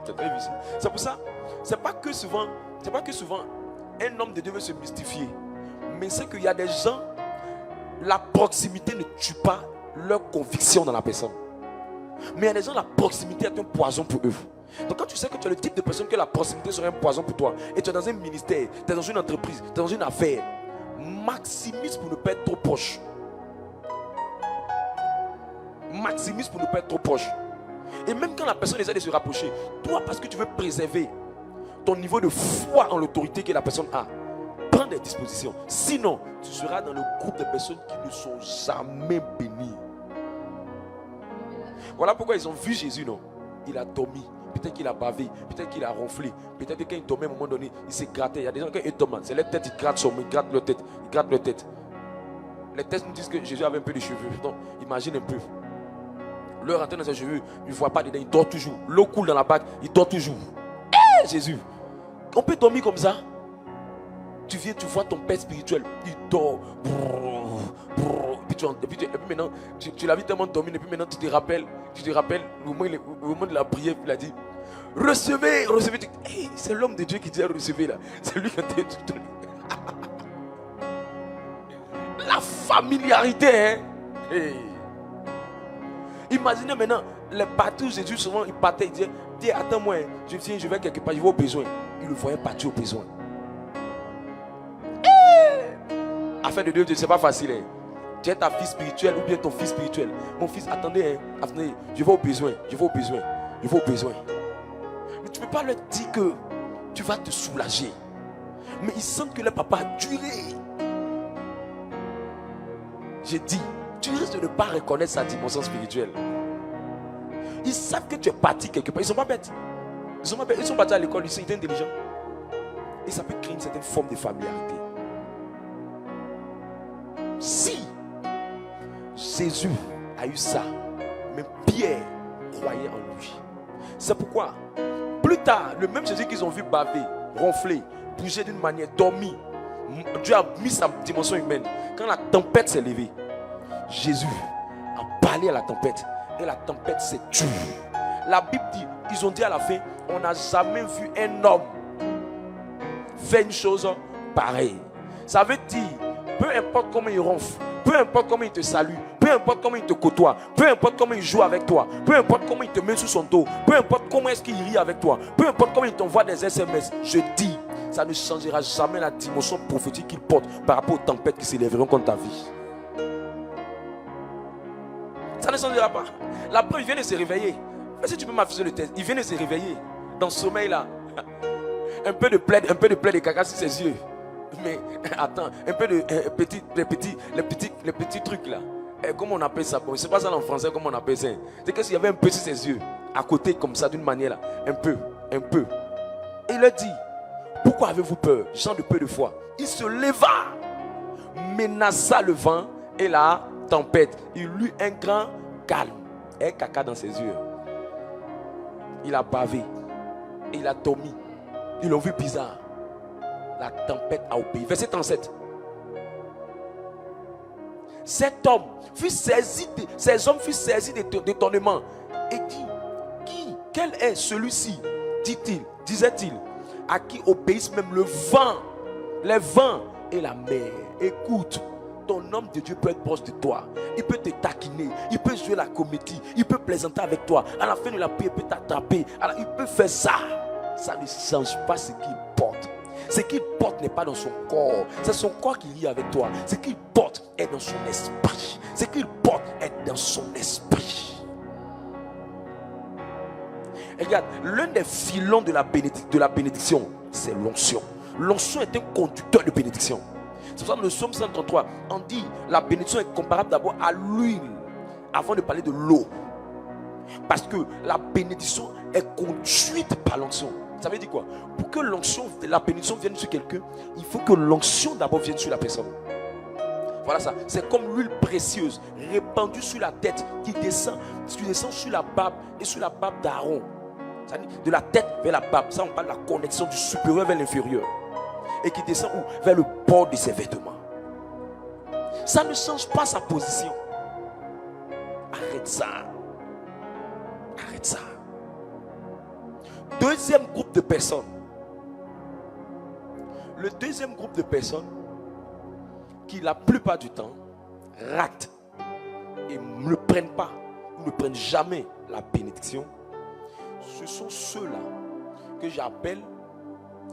C'est très difficile. C'est pour ça, c'est pas que souvent un homme de Dieu veut se mystifier. Mais c'est qu'il y a des gens, la proximité ne tue pas leur conviction dans la personne. Mais il y a des gens, la proximité est un poison pour eux. Donc quand tu sais que tu es le type de personne que la proximité serait un poison pour toi, et tu es dans un ministère, tu es dans une entreprise, tu es dans une affaire, maximise pour ne pas être trop proche. Maximise pour ne pas être trop proche. Et même quand la personne essaie de se rapprocher, toi, parce que tu veux préserver ton niveau de foi en l'autorité que la personne a, prends des dispositions. Sinon, tu seras dans le groupe de personnes qui ne sont jamais bénies. Voilà pourquoi ils ont vu Jésus, non? Il a dormi. Peut-être qu'il a bavé, peut-être qu'il a ronflé, peut-être que quand il dormait à un moment donné, il s'est gratté. Il y a des gens qui ils dorment, c'est leur tête, ils grattent son, ils grattent leur tête, ils grattent leur tête. Les tests nous disent que Jésus avait un peu de cheveux. Donc, imagine un peu. L'heure rentre dans ses cheveux, il ne voit pas dedans, il dort toujours. L'eau coule dans la bague, il dort toujours. Jésus, on peut dormir comme ça. Tu viens, tu vois ton père spirituel, il dort. Et puis maintenant, tu l'as vu tellement dormir, et puis maintenant tu te rappelles au moment de la prière, il a dit recevez. Hey, c'est l'homme de Dieu qui dit recevez là. C'est lui qui a dit tout. La familiarité, hein? Hey. Imaginez maintenant, les parties où Jésus souvent il partait, il disait attends-moi, je viens, je vais quelque part, je vais au besoin. Il le voyait partir au besoin. Afin de Dieu, c'est pas facile. Hein. Tu es ta fille spirituelle ou bien ton fils spirituel. Mon fils, attendez, je vais au besoin. Mais tu ne peux pas leur dire que tu vas te soulager. Mais ils sentent que le papa a duré. J'ai dit, tu risques de ne pas reconnaître sa dimension spirituelle. Ils savent que tu es parti quelque part. Ils ne sont pas bêtes. Ils sont partis à l'école, ils sont intelligents. Et ça peut créer une certaine forme de familiarité. Si Jésus a eu ça, mais Pierre croyait en lui. C'est pourquoi, plus tard, le même Jésus qu'ils ont vu baver, ronfler, bouger d'une manière, dormir, Dieu a mis sa dimension humaine. Quand la tempête s'est levée, Jésus a parlé à la tempête et la tempête s'est tue. La Bible dit, ils ont dit à la fin, on n'a jamais vu un homme faire une chose pareille. Ça veut dire, peu importe comment il ronfle, peu importe comment il te salue, peu importe comment il te côtoie, peu importe comment il joue avec toi, peu importe comment il te met sous son dos, peu importe comment est-ce qu'il rit avec toi, peu importe comment il t'envoie des SMS, je dis, ça ne changera jamais la dimension prophétique qu'il porte par rapport aux tempêtes qui s'élèveront contre ta vie. Ça ne changera pas. La preuve, il vient de se réveiller. Si tu peux m'afficher le test, il vient de se réveiller dans ce sommeil là. Un peu de plaid et caca sur ses yeux. Mais attends, un peu de les petits trucs là. Comment on appelle ça? C'est pas ça en français, comment on appelle ça? C'est que s'il y avait un peu sur ses yeux, à côté comme ça, d'une manière là, un peu. Et il a dit, pourquoi avez-vous peur? Gens de peu de foi. Il se leva, menaça le vent et la tempête. Il eut un grand calme. Et caca dans ses yeux. Il a bavé. Et il a dormi. Ils l'ont vu bizarre. La tempête a obéi. Verset 37. Cet homme fut saisi, ces hommes furent saisis d'étonnement. Et dit, quel est celui-ci, disait-il, à qui obéissent même le vent, les vents et la mer. Écoute, ton homme de Dieu peut être proche de toi. Il peut te taquiner, il peut jouer la comédie, il peut plaisanter avec toi. À la fin de la prière, il peut t'attraper. Alors, il peut faire ça. Ça ne change pas ce qu'il porte. Ce qu'il porte n'est pas dans son corps. C'est son corps qui rit avec toi. Ce qu'il porte est dans son esprit. Ce qu'il porte est dans son esprit. Et regarde, l'un des filons de la bénédiction, c'est l'onction. L'onction est un conducteur de bénédiction. C'est pour ça que dans le psaume 133, on dit la bénédiction est comparable d'abord à l'huile avant de parler de l'eau. Parce que la bénédiction est conduite par l'onction. Ça veut dire quoi? Pour que l'onction, la bénédiction vienne sur quelqu'un, il faut que l'onction d'abord vienne sur la personne. Voilà ça. C'est comme l'huile précieuse répandue sur la tête qui descend sur la barbe et sur la barbe d'Aaron. De la tête vers la barbe. Ça, on parle de la connexion du supérieur vers l'inférieur. Et qui descend où? Vers le bord de ses vêtements. Ça ne change pas sa position. Arrête ça. Arrête ça. Deuxième groupe de personnes. Le deuxième groupe de personnes qui la plupart du temps ratent et ne prennent pas, ne prennent jamais la bénédiction, ce sont ceux-là que j'appelle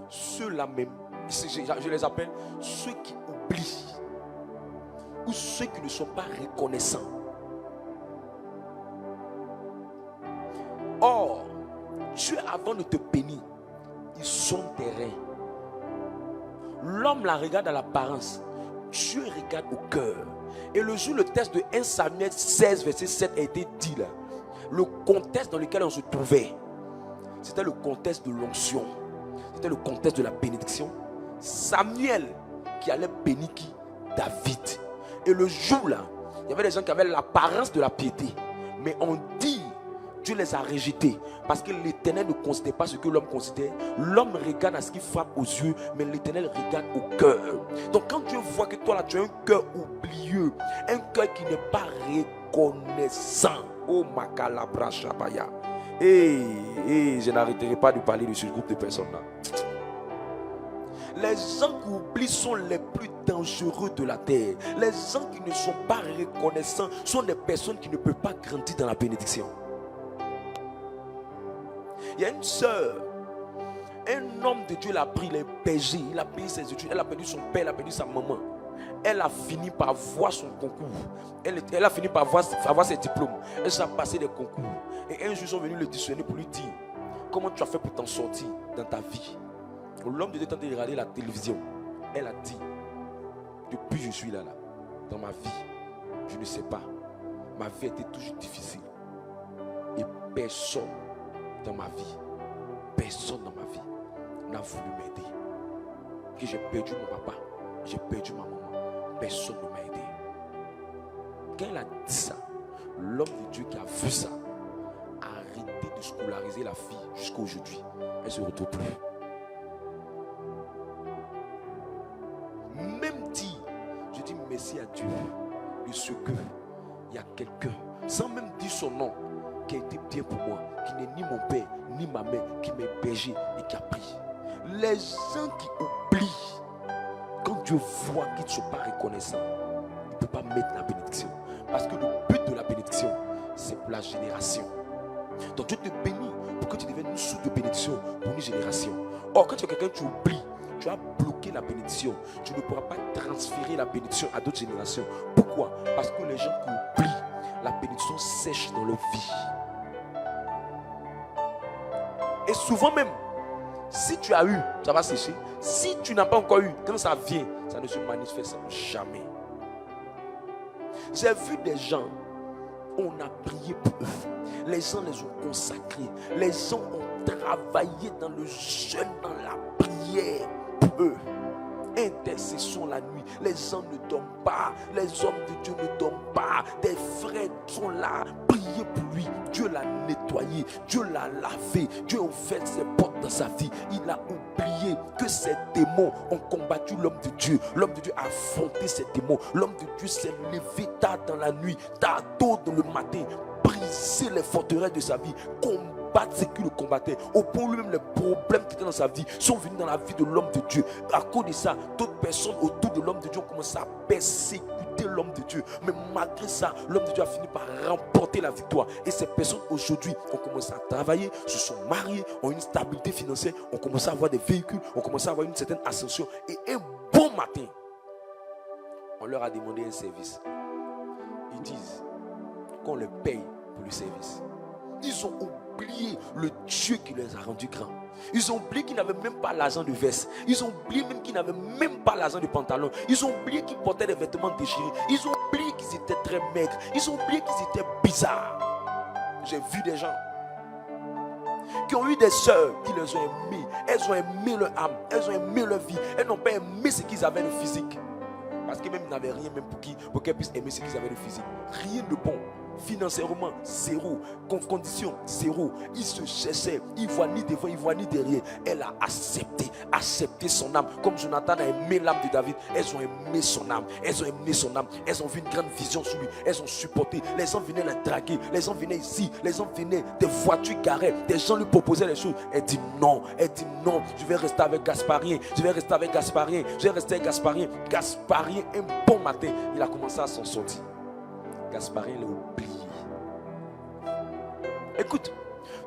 ceux-là même. Je les appelle ceux qui oublient ou ceux qui ne sont pas reconnaissants. Or, Dieu avant de te bénir, ils sont tes reins. L'homme la regarde à l'apparence, Dieu regarde au cœur. Et le jour, le texte de 1 Samuel 16, verset 7 a été dit là. le contexte dans lequel on se trouvait, c'était le contexte de l'onction. C'était le contexte de la bénédiction. Samuel qui allait bénir qui? David. Et le jour là, il y avait des gens qui avaient l'apparence de la piété. Mais on dit, Dieu les a rejetés. Parce que l'Éternel ne considère pas ce que l'homme considère. L'homme regarde à ce qui frappe aux yeux, mais l'Éternel regarde au cœur. Donc quand Dieu voit que toi là, tu as un cœur oublieux, un cœur qui n'est pas reconnaissant. Oh Makalabra Shabaya. Je n'arrêterai pas de parler de ce groupe de personnes là. Les gens qui oublient sont les plus dangereux de la terre. Les gens qui ne sont pas reconnaissants sont des personnes qui ne peuvent pas grandir dans la bénédiction. Il y a une sœur, un homme de Dieu l'a pris, il est berger, il a payé ses études, elle a perdu son père, elle a perdu sa maman. Elle a fini par voir son concours. Elle a fini par avoir ses diplômes. Elle s'est passé des concours. Et un jour, ils sont venus le dissuader pour lui dire: comment tu as fait pour t'en sortir dans ta vie? L'homme de Dieu tentait de regarder la télévision. Elle a dit: depuis que je suis là, dans ma vie, je ne sais pas. Ma vie était toujours difficile. Et personne dans ma vie n'a voulu m'aider. Que j'ai perdu mon papa, j'ai perdu ma maman. Personne ne m'a aidé. Quand elle a dit ça, l'homme de Dieu qui a vu ça a arrêté de scolariser la fille jusqu'à aujourd'hui. Elle ne se retrouve plus. Même dit, je dis merci à Dieu de ce que il y a quelqu'un, sans même dire son nom, qui a été bien pour moi, qui n'est ni mon père, ni ma mère, qui m'a hébergé et qui a pris. Les gens qui oublient, quand Dieu voit qu'ils ne sont pas reconnaissants, il ne peut pas mettre la bénédiction. Parce que le but de la bénédiction, c'est pour la génération. Donc Dieu te bénit pour que tu deviennes une source de bénédiction pour une génération. Or, quand tu es quelqu'un, tu oublies, tu as bloqué la bénédiction. Tu ne pourras pas transférer la bénédiction à d'autres générations. Pourquoi? Parce que les gens qui oublient, la bénédiction sèche dans leur vie. Et souvent même, si tu as eu, ça va sécher. Si tu n'as pas encore eu, quand ça vient, ça ne se manifeste jamais. J'ai vu des gens, on a prié pour eux. Les gens les ont consacrés. Les gens ont travaillé dans le jeûne, dans la prière pour eux. Intercession la nuit. Les gens ne dorment pas. Les hommes de Dieu ne dorment pas. Des frères sont là. Priez pour lui. Dieu l'a nettoyé. Dieu l'a lavé. Dieu a ouvert ses portes dans sa vie. Il a oublié que ces démons ont combattu l'homme de Dieu. L'homme de Dieu a affronté ces démons. L'homme de Dieu s'est levé tard dans la nuit, tard tôt dans le matin, briser les forteresses de sa vie, combattre ce qui le combattait. Au point où lui-même les problèmes qui étaient dans sa vie sont venus dans la vie de l'homme de Dieu. À cause de ça, d'autres personnes autour de l'homme de Dieu ont commencé à persécuter l'homme de Dieu. Mais malgré ça, l'homme de Dieu a fini par remporter la victoire. Et ces personnes aujourd'hui ont commencé à travailler, se sont mariées, ont une stabilité financière, ont commencé à avoir des véhicules, ont commencé à avoir une certaine ascension. Et un bon matin, on leur a demandé un service. Ils disent qu'on les paye pour le service. Ils ont oublié le Dieu qui les a rendus grands. Ils ont oublié qu'ils n'avaient même pas l'argent de veste. Ils ont oublié même qu'ils n'avaient même pas l'argent de pantalon. Ils ont oublié qu'ils portaient des vêtements déchirés. Ils ont oublié qu'ils étaient très maigres. Ils ont oublié qu'ils étaient bizarres. J'ai vu des gens qui ont eu des sœurs qui les ont aimés. Elles ont aimé leur âme. Elles ont aimé leur vie. Elles n'ont pas aimé ce qu'ils avaient de physique. Parce qu'ils même n'avaient rien même pour qu'elles puissent aimer ce qu'ils avaient de physique. Rien de bon. Financièrement, zéro. Condition, zéro. Il se cherchait. Il ne voit ni devant, il ne voit ni derrière. Elle a accepté son âme. Comme Jonathan a aimé l'âme de David. Elles ont aimé son âme. Elles ont aimé son âme. Elles ont vu une grande vision sur lui. Elles ont supporté. Les gens venaient la draguer. Les gens venaient ici. Les gens venaient. Des voitures garées. Des gens lui proposaient les choses. Elle dit non. Elle dit non. Je vais rester avec Gasparien. Je vais rester avec Gasparien. Je vais rester avec Gasparien. Gasparien, un bon matin, il a commencé à s'en sortir. Gasparien l'a oublié. Écoute,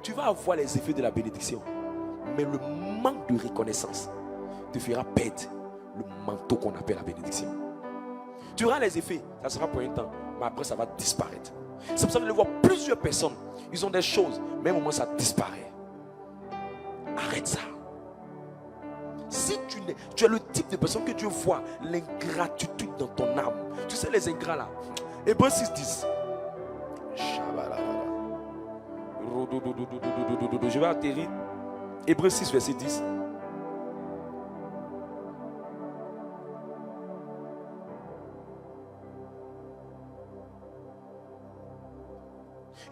tu vas avoir les effets de la bénédiction, mais le manque de reconnaissance te fera perdre le manteau qu'on appelle la bénédiction. Tu auras les effets, ça sera pour un temps, mais après ça va disparaître. C'est pour ça que je vois plusieurs personnes, ils ont des choses, mais au moment ça disparaît. Arrête ça. Si tu es le type de personne que Dieu voit l'ingratitude dans ton âme, tu sais les ingrats là. Hébreux 6:10. Je vais atterrir. Hébreux 6, verset 10.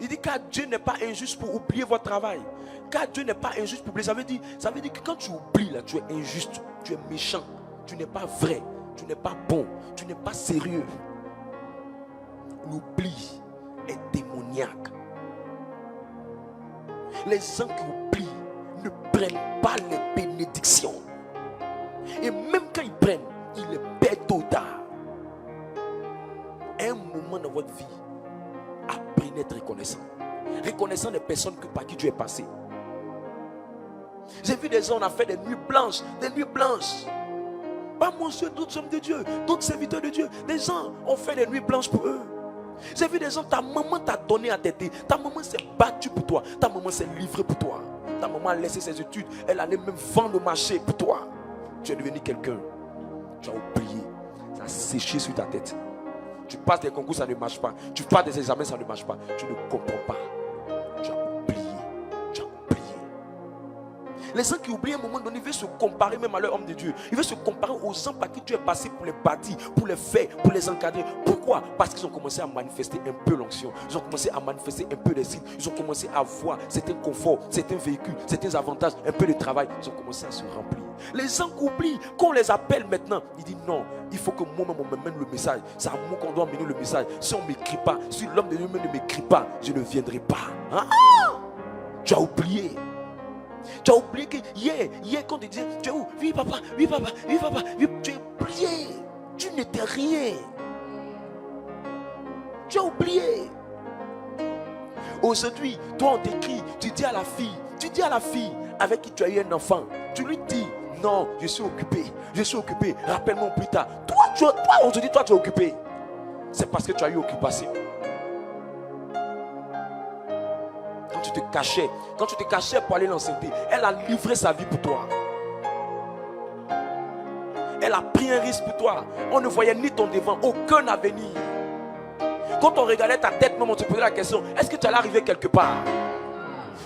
Il dit car Dieu n'est pas injuste pour oublier votre travail. Car Dieu n'est pas injuste pour oublier. Ça veut dire que quand tu oublies là, tu es injuste, tu es méchant, tu n'es pas vrai, tu n'es pas bon, tu n'es pas sérieux. L'oubli est démoniaque. Les gens qui oublient ne prennent pas les bénédictions. Et même quand ils prennent, ils les perdent tôt ou tard. Un moment dans votre vie, apprenez à être reconnaissant. Reconnaissant des personnes par qui Dieu est passé. J'ai vu des gens, on a fait des nuits blanches. Des nuits blanches. Pas mon Dieu, d'autres hommes de Dieu, d'autres serviteurs de Dieu. Des gens ont fait des nuits blanches pour eux. J'ai vu des gens, ta maman t'a donné à t'aider. Ta maman s'est battue pour toi. Ta maman s'est livrée pour toi. Ta maman a laissé ses études. Elle allait même vendre au marché pour toi. Tu es devenu quelqu'un. Tu as oublié. Ça a séché sur ta tête. Tu passes des concours, ça ne marche pas. Tu passes des examens, ça ne marche pas. Tu ne comprends pas. Tu as oublié. Tu as oublié. Les gens qui oublient à un moment donné, ils veulent se comparer même à leur homme de Dieu. Ils veulent se comparer aux gens par qui Dieu est passé pour les bâtir, pour les faire, pour les encadrer. Pourquoi? Parce qu'ils ont commencé à manifester un peu l'onction. Ils ont commencé à manifester un peu les signes. Ils ont commencé à voir certains conforts, certains véhicules, certains avantages, un peu de travail. Ils ont commencé à se remplir. Les gens qui oublient, quand on les appelle maintenant, ils disent non, il faut que moi-même on me mène le message. C'est à moi qu'on doit mener le message. Si on ne m'écrit pas, si l'homme de Dieu ne m'écrit pas, je ne viendrai pas. Hein? Tu as oublié. Tu as oublié que hier quand tu disais, tu es où? Oui papa, oui papa, oui papa, oui. Tu as oublié. Tu n'étais rien. Tu as oublié. Aujourd'hui, toi on t'écrit, tu dis à la fille avec qui tu as eu un enfant, tu lui dis, non, je suis occupé, rappelle-moi plus tard. Toi, aujourd'hui, toi tu es occupé. C'est parce que tu as eu occupation. Quand tu te cachais pour aller l'enceinte, elle a livré sa vie pour toi. Elle a pris un risque pour toi. On ne voyait ni ton devant, aucun avenir. Quand on regardait ta tête, même on te posait la question, est-ce que tu allais arriver quelque part?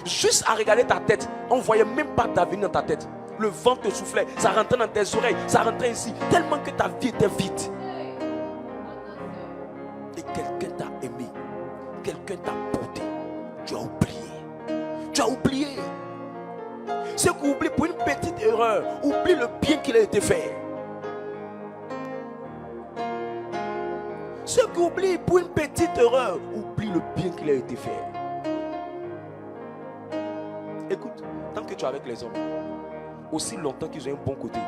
Juste à regarder ta tête, on ne voyait même pas d'avenir dans ta tête. Le vent te soufflait, ça rentrait dans tes oreilles, ça rentrait ici, tellement que ta vie était vide. Et quelqu'un t'a aimé, quelqu'un t'a porté. Tu as oublié. Tu as oublié. Ceux qui oublient pour une petite erreur, oublie le bien qu'il a été fait. Ceux qui oublient pour une petite erreur, oublie le bien qu'il a été fait. Écoute, tant que tu es avec les hommes, aussi longtemps qu'ils ont un bon côté,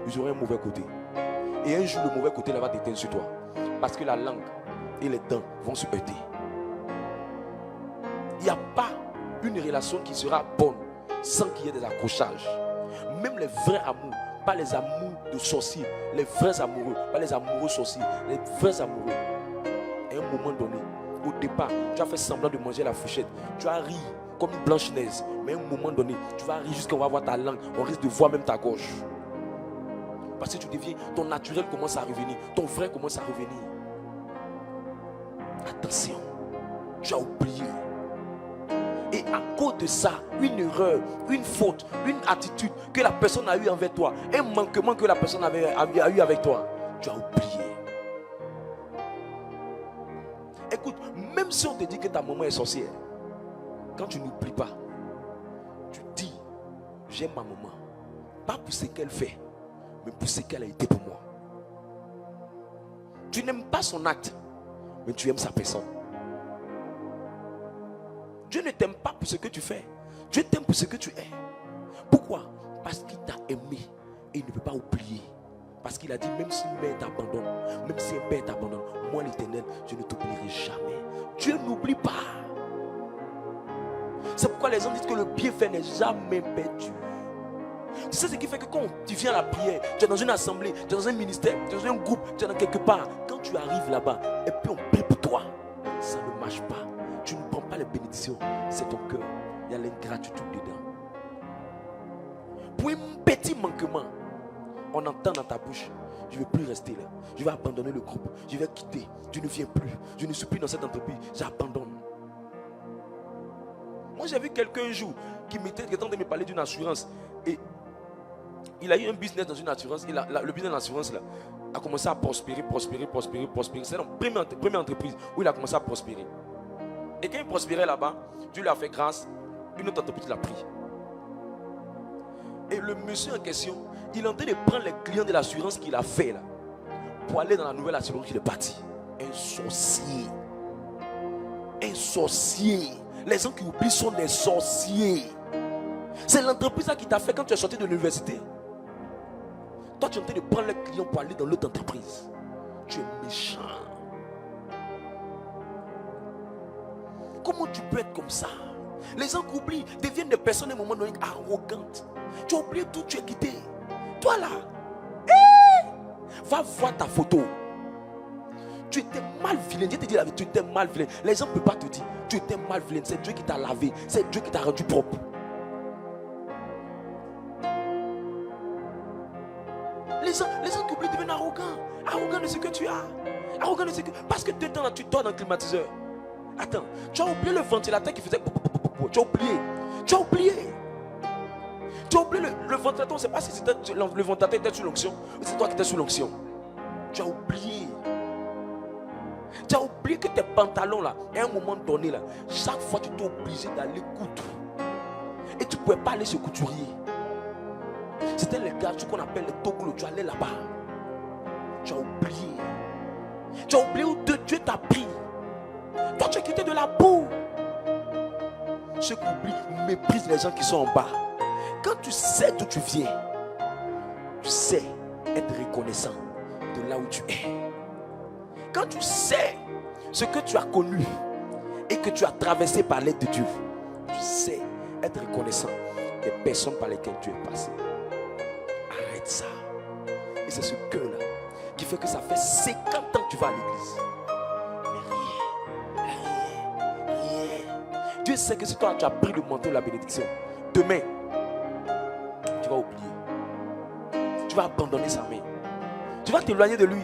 ils auront un mauvais côté. Et un jour, le mauvais côté là va t'éteindre sur toi. Parce que la langue et les dents vont se heurter. Il n'y a pas une relation qui sera bonne sans qu'il y ait des accrochages. Même les vrais amours, pas les amours de sorciers, les vrais amoureux, pas les amoureux sorciers, les vrais amoureux. À un moment donné, au départ, tu as fait semblant de manger la fourchette, tu as ri comme une Blanche-Neige, mais à un moment donné, tu vas rire jusqu'à voir ta langue, on risque de voir même ta gorge. Parce que tu deviens, ton naturel commence à revenir, ton vrai commence à revenir. Attention, tu as oublié. Et à cause de ça, une erreur, une faute, une attitude que la personne a eu envers toi, un manquement que la personne a eu avec toi, tu as oublié. Écoute, même si on te dit que ta maman est sorcière, quand tu n'oublies pas, tu dis, j'aime ma maman, pas pour ce qu'elle fait, mais pour ce qu'elle a été pour moi. Tu n'aimes pas son acte, mais tu aimes sa personne. Dieu ne t'aime pas pour ce que tu fais. Dieu t'aime pour ce que tu es. Pourquoi? Parce qu'il t'a aimé et il ne peut pas oublier. Parce qu'il a dit, même si une mère t'abandonne, même si un père t'abandonne, moi l'Éternel, je ne t'oublierai jamais. Dieu n'oublie pas. C'est pourquoi les gens disent que le bienfait n'est jamais perdu. Tu sais ce qui fait que quand tu viens à la prière, tu es dans une assemblée, tu es dans un ministère, tu es dans un groupe, tu es dans quelque part. Quand tu arrives là-bas et puis on prie pour toi, ça ne marche pas. Tu ne prends pas les bénédictions, c'est ton cœur. Il y a l'ingratitude dedans. Pour un petit manquement, on entend dans ta bouche, je ne veux plus rester là. Je vais abandonner le groupe. Je vais quitter. Je ne viens plus. Je ne suis plus dans cette entreprise. J'abandonne. Moi, j'ai vu quelqu'un un jour qui était en train de me parler d'une assurance. Et il a eu un business dans une assurance. Le business d'assurance là a commencé à prospérer. C'est la première entreprise où il a commencé à prospérer. Et quand il prospérait là-bas, Dieu lui a fait grâce. Une autre entreprise l'a pris. Et le monsieur en question, il est en train de prendre les clients de l'assurance qu'il a fait là pour aller dans la nouvelle assurance qu'il est parti. Un sorcier. Un sorcier. Les gens qui oublient sont des sorciers. C'est l'entreprise qui t'a fait quand tu es sorti de l'université. Toi, tu es en train de prendre les clients pour aller dans l'autre entreprise. Tu es méchant. Comment tu peux être comme ça? Les gens qui oublient deviennent des personnes à un moment donné arrogantes. Tu as oublié tout, tu es quitté. Toi là, va voir ta photo. Tu étais mal vilain. Dieu te dit la vérité, tu étais mal vilain. Les gens ne peuvent pas te dire, tu étais mal vilain. C'est Dieu qui t'a lavé. C'est Dieu qui t'a rendu propre. Les gens qui oublient deviennent arrogants. Arrogants de ce que tu as. Arrogants de ce que... Parce que tu es là, tu dors dans le climatiseur. Attends, tu as oublié le ventilateur qui faisait... Tu as oublié. Tu as oublié. Tu as oublié le ventilateur. On ne sait pas si le ventilateur était sous l'onction ou c'est toi qui étais sous l'onction. Tu as oublié. Tu as oublié que tes pantalons là, à un moment donné là, chaque fois tu t'es obligé d'aller coudre. Et tu ne pouvais pas aller chez couturier. C'était les gars qu'on appelle les Togolo. Tu allais là-bas. Tu as oublié. Tu as oublié où Dieu t'a pris. Toi tu es quitté de la boue. Ceux qui oublient méprisent les gens qui sont en bas. Quand tu sais d'où tu viens, tu sais être reconnaissant de là où tu es. Quand tu sais ce que tu as connu et que tu as traversé par l'aide de Dieu, tu sais être reconnaissant des personnes par lesquelles tu es passé. Arrête ça. Et c'est ce cœur-là qui fait que ça fait 50 ans que tu vas à l'église. Mais rien. Dieu sait que si toi tu as pris le manteau de la bénédiction, demain, tu vas oublier. Tu vas abandonner sa main. Tu vas t'éloigner de lui.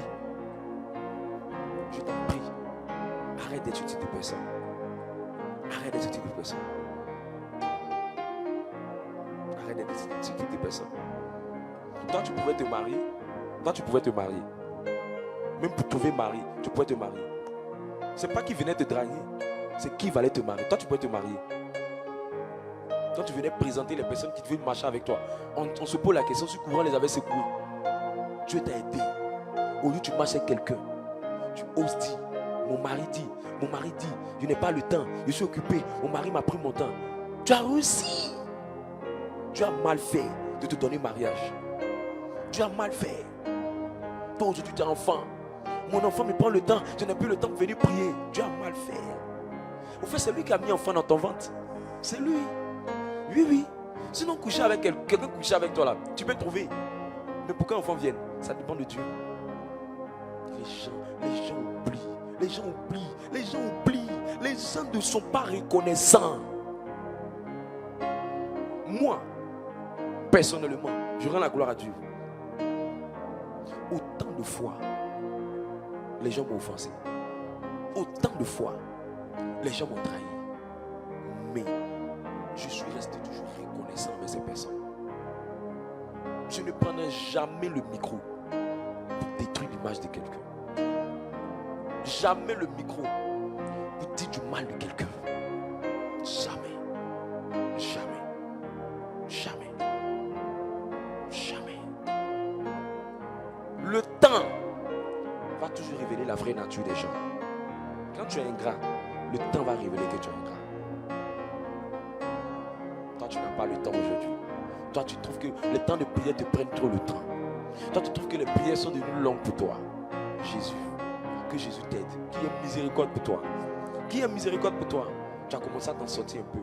Je t'en prie, arrête d'être ce type de personne. Arrête d'être ce type de personne. Arrête d'être ce type de personne. Toi, tu pouvais te marier. Toi, tu pouvais te marier. Même pour trouver mari, tu pouvais te marier. C'est pas qui venait te draguer, c'est qui valait te marier. Toi, tu pouvais te marier. Quand tu venais présenter les personnes qui devaient marcher avec toi, on se pose la question si courant les avait secoués. Dieu t'a aidé. Au lieu tu marches avec quelqu'un, tu oses dire, mon mari dit, je n'ai pas le temps, je suis occupé, mon mari m'a pris mon temps. Tu as réussi. Tu as mal fait de te donner mariage. Tu as mal fait. Toi aujourd'hui tu es enfant. Mon enfant me prend le temps, je n'ai plus le temps de venir prier. Tu as mal fait. Au fait, c'est lui qui a mis enfant dans ton ventre. C'est lui. Oui. Sinon, coucher avec quelqu'un coucher avec toi là, tu peux trouver. Mais pour qu'un enfant vienne, ça dépend de Dieu. Les gens oublient. Les gens ne sont pas reconnaissants. Moi, personnellement, je rends la gloire à Dieu. Autant de fois, les gens m'ont offensé. Autant de fois, les gens m'ont trahi. Mais je suis resté toujours reconnaissant avec ces personnes. Je ne prendrai jamais le micro pour détruire l'image de quelqu'un. Jamais le micro pour dire du mal de quelqu'un. Jamais. Le temps va toujours révéler la vraie nature des gens. Quand tu es ingrat, le temps va révéler que tu es ingrat. Toi, tu n'as pas le temps aujourd'hui. Toi, tu trouves que les temps de prière te prennent trop le temps. Toi, tu trouves que les prières sont devenues longues pour toi. Jésus, que Jésus t'aide. Qui a miséricorde pour toi? Qui a miséricorde pour toi? Tu as commencé à t'en sortir un peu.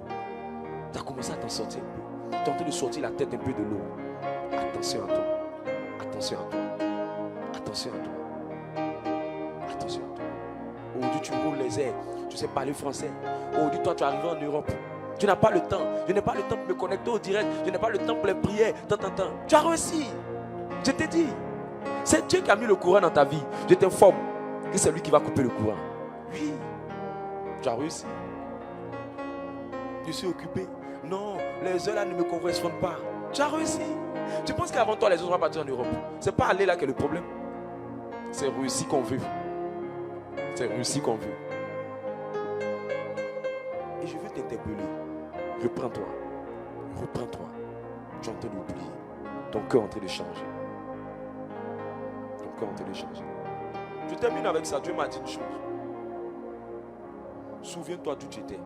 Tu as commencé à t'en sortir un peu. Tu es en train de sortir la tête un peu de l'eau. Attention à toi. Attention à toi. Attention à toi. Attention à toi. Aujourd'hui, tu roules les airs. Tu sais parler français. Aujourd'hui, toi, tu es arrivé en Europe. Tu n'as pas le temps. Je n'ai pas le temps pour me connecter au direct. Je n'ai pas le temps pour les prières. Tu as réussi. Je t'ai dit. C'est Dieu qui a mis le courant dans ta vie. Je t'informe que c'est lui qui va couper le courant. Oui. Tu as réussi. Je suis occupé. Non, les heures là ne me correspondent pas. Tu as réussi. Tu penses qu'avant toi, les autres vont partir en Europe. C'est pas aller là qui est le problème. C'est réussi qu'on veut. C'est réussi qu'on veut. Et je veux t'interpeller. Reprends-toi. Reprends-toi. Tu es en train d'oublier. Ton cœur est en train de changer. Ton cœur est en train de changer. Je termine avec ça. Dieu m'a dit une chose. Souviens-toi d'où tu étais.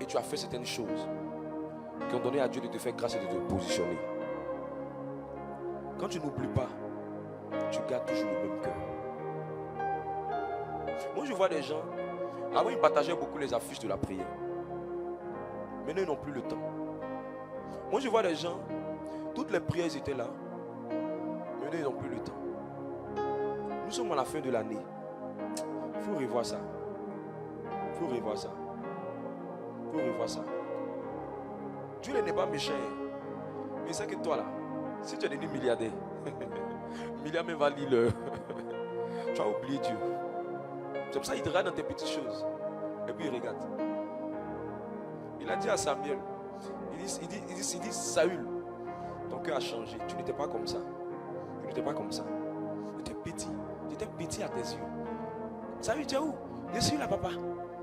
Et tu as fait certaines choses qui ont donné à Dieu de te faire grâce et de te positionner. Quand tu n'oublies pas, tu gardes toujours le même cœur. Moi je vois des gens, avant ils partageaient beaucoup les affiches de la prière. Maintenant ils n'ont plus le temps. Moi je vois des gens, toutes les prières étaient là. Maintenant ils n'ont plus le temps. Nous sommes à la fin de l'année. Il faut revoir ça. Il faut revoir ça. Il faut revoir ça. Dieu n'est pas méchant. Mais c'est que toi là, si tu es devenu milliardaire, milliardaire même va lire le... tu as oublié Dieu. C'est pour ça qu'il te regarde dans tes petites choses. Et puis il regarde. Il a dit à Samuel, il dit Saül, ton cœur a changé. Tu n'étais pas comme ça. Tu n'étais pas comme ça. Tu étais petit. Tu étais petit à tes yeux. Saül, tu es où? Je suis là, papa.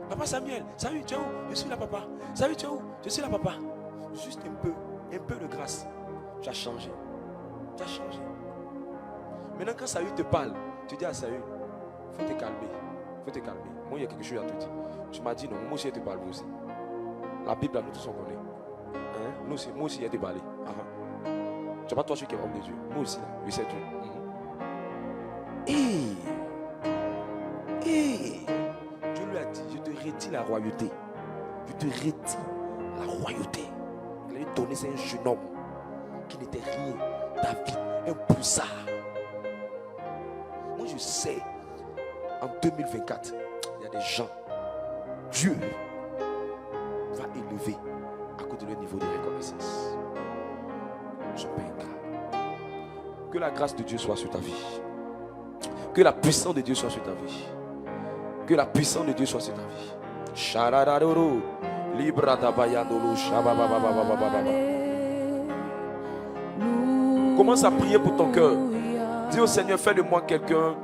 Papa Samuel, Saül, tu es où? Je suis là, papa. Saül, tu es où? Je suis là, papa. Juste un peu de grâce. Tu as changé. Tu as changé. Maintenant, quand Saül te parle, tu dis à Saül, il faut te calmer. Il faut te calmer. Moi, il y a quelque chose à te dire. Tu m'as dit non, moi aussi, je te parle aussi. La Bible, nous tous on connaît. Hein? Moi aussi, il y a te parler. Tu vois pas toi, celui qui est homme de Dieu. Moi aussi, oui, c'est Dieu. Dieu lui a dit, je te retire la royauté. Je te retire la royauté. Il a donné, c'est un jeune homme qui n'était rien. David, un poussard. Moi, je sais, en 2024, il y a des gens, Dieu va élever à cause de leur niveau de reconnaissance. Je ne suis pas ingrat. Que la grâce de Dieu soit sur ta vie. Que la puissance de Dieu soit sur ta vie. Que la puissance de Dieu soit sur ta vie. Sharadadoro, Libra Tabayandolo, Shabababababababa. Commence à prier pour ton cœur. Dis au Seigneur, fais de moi quelqu'un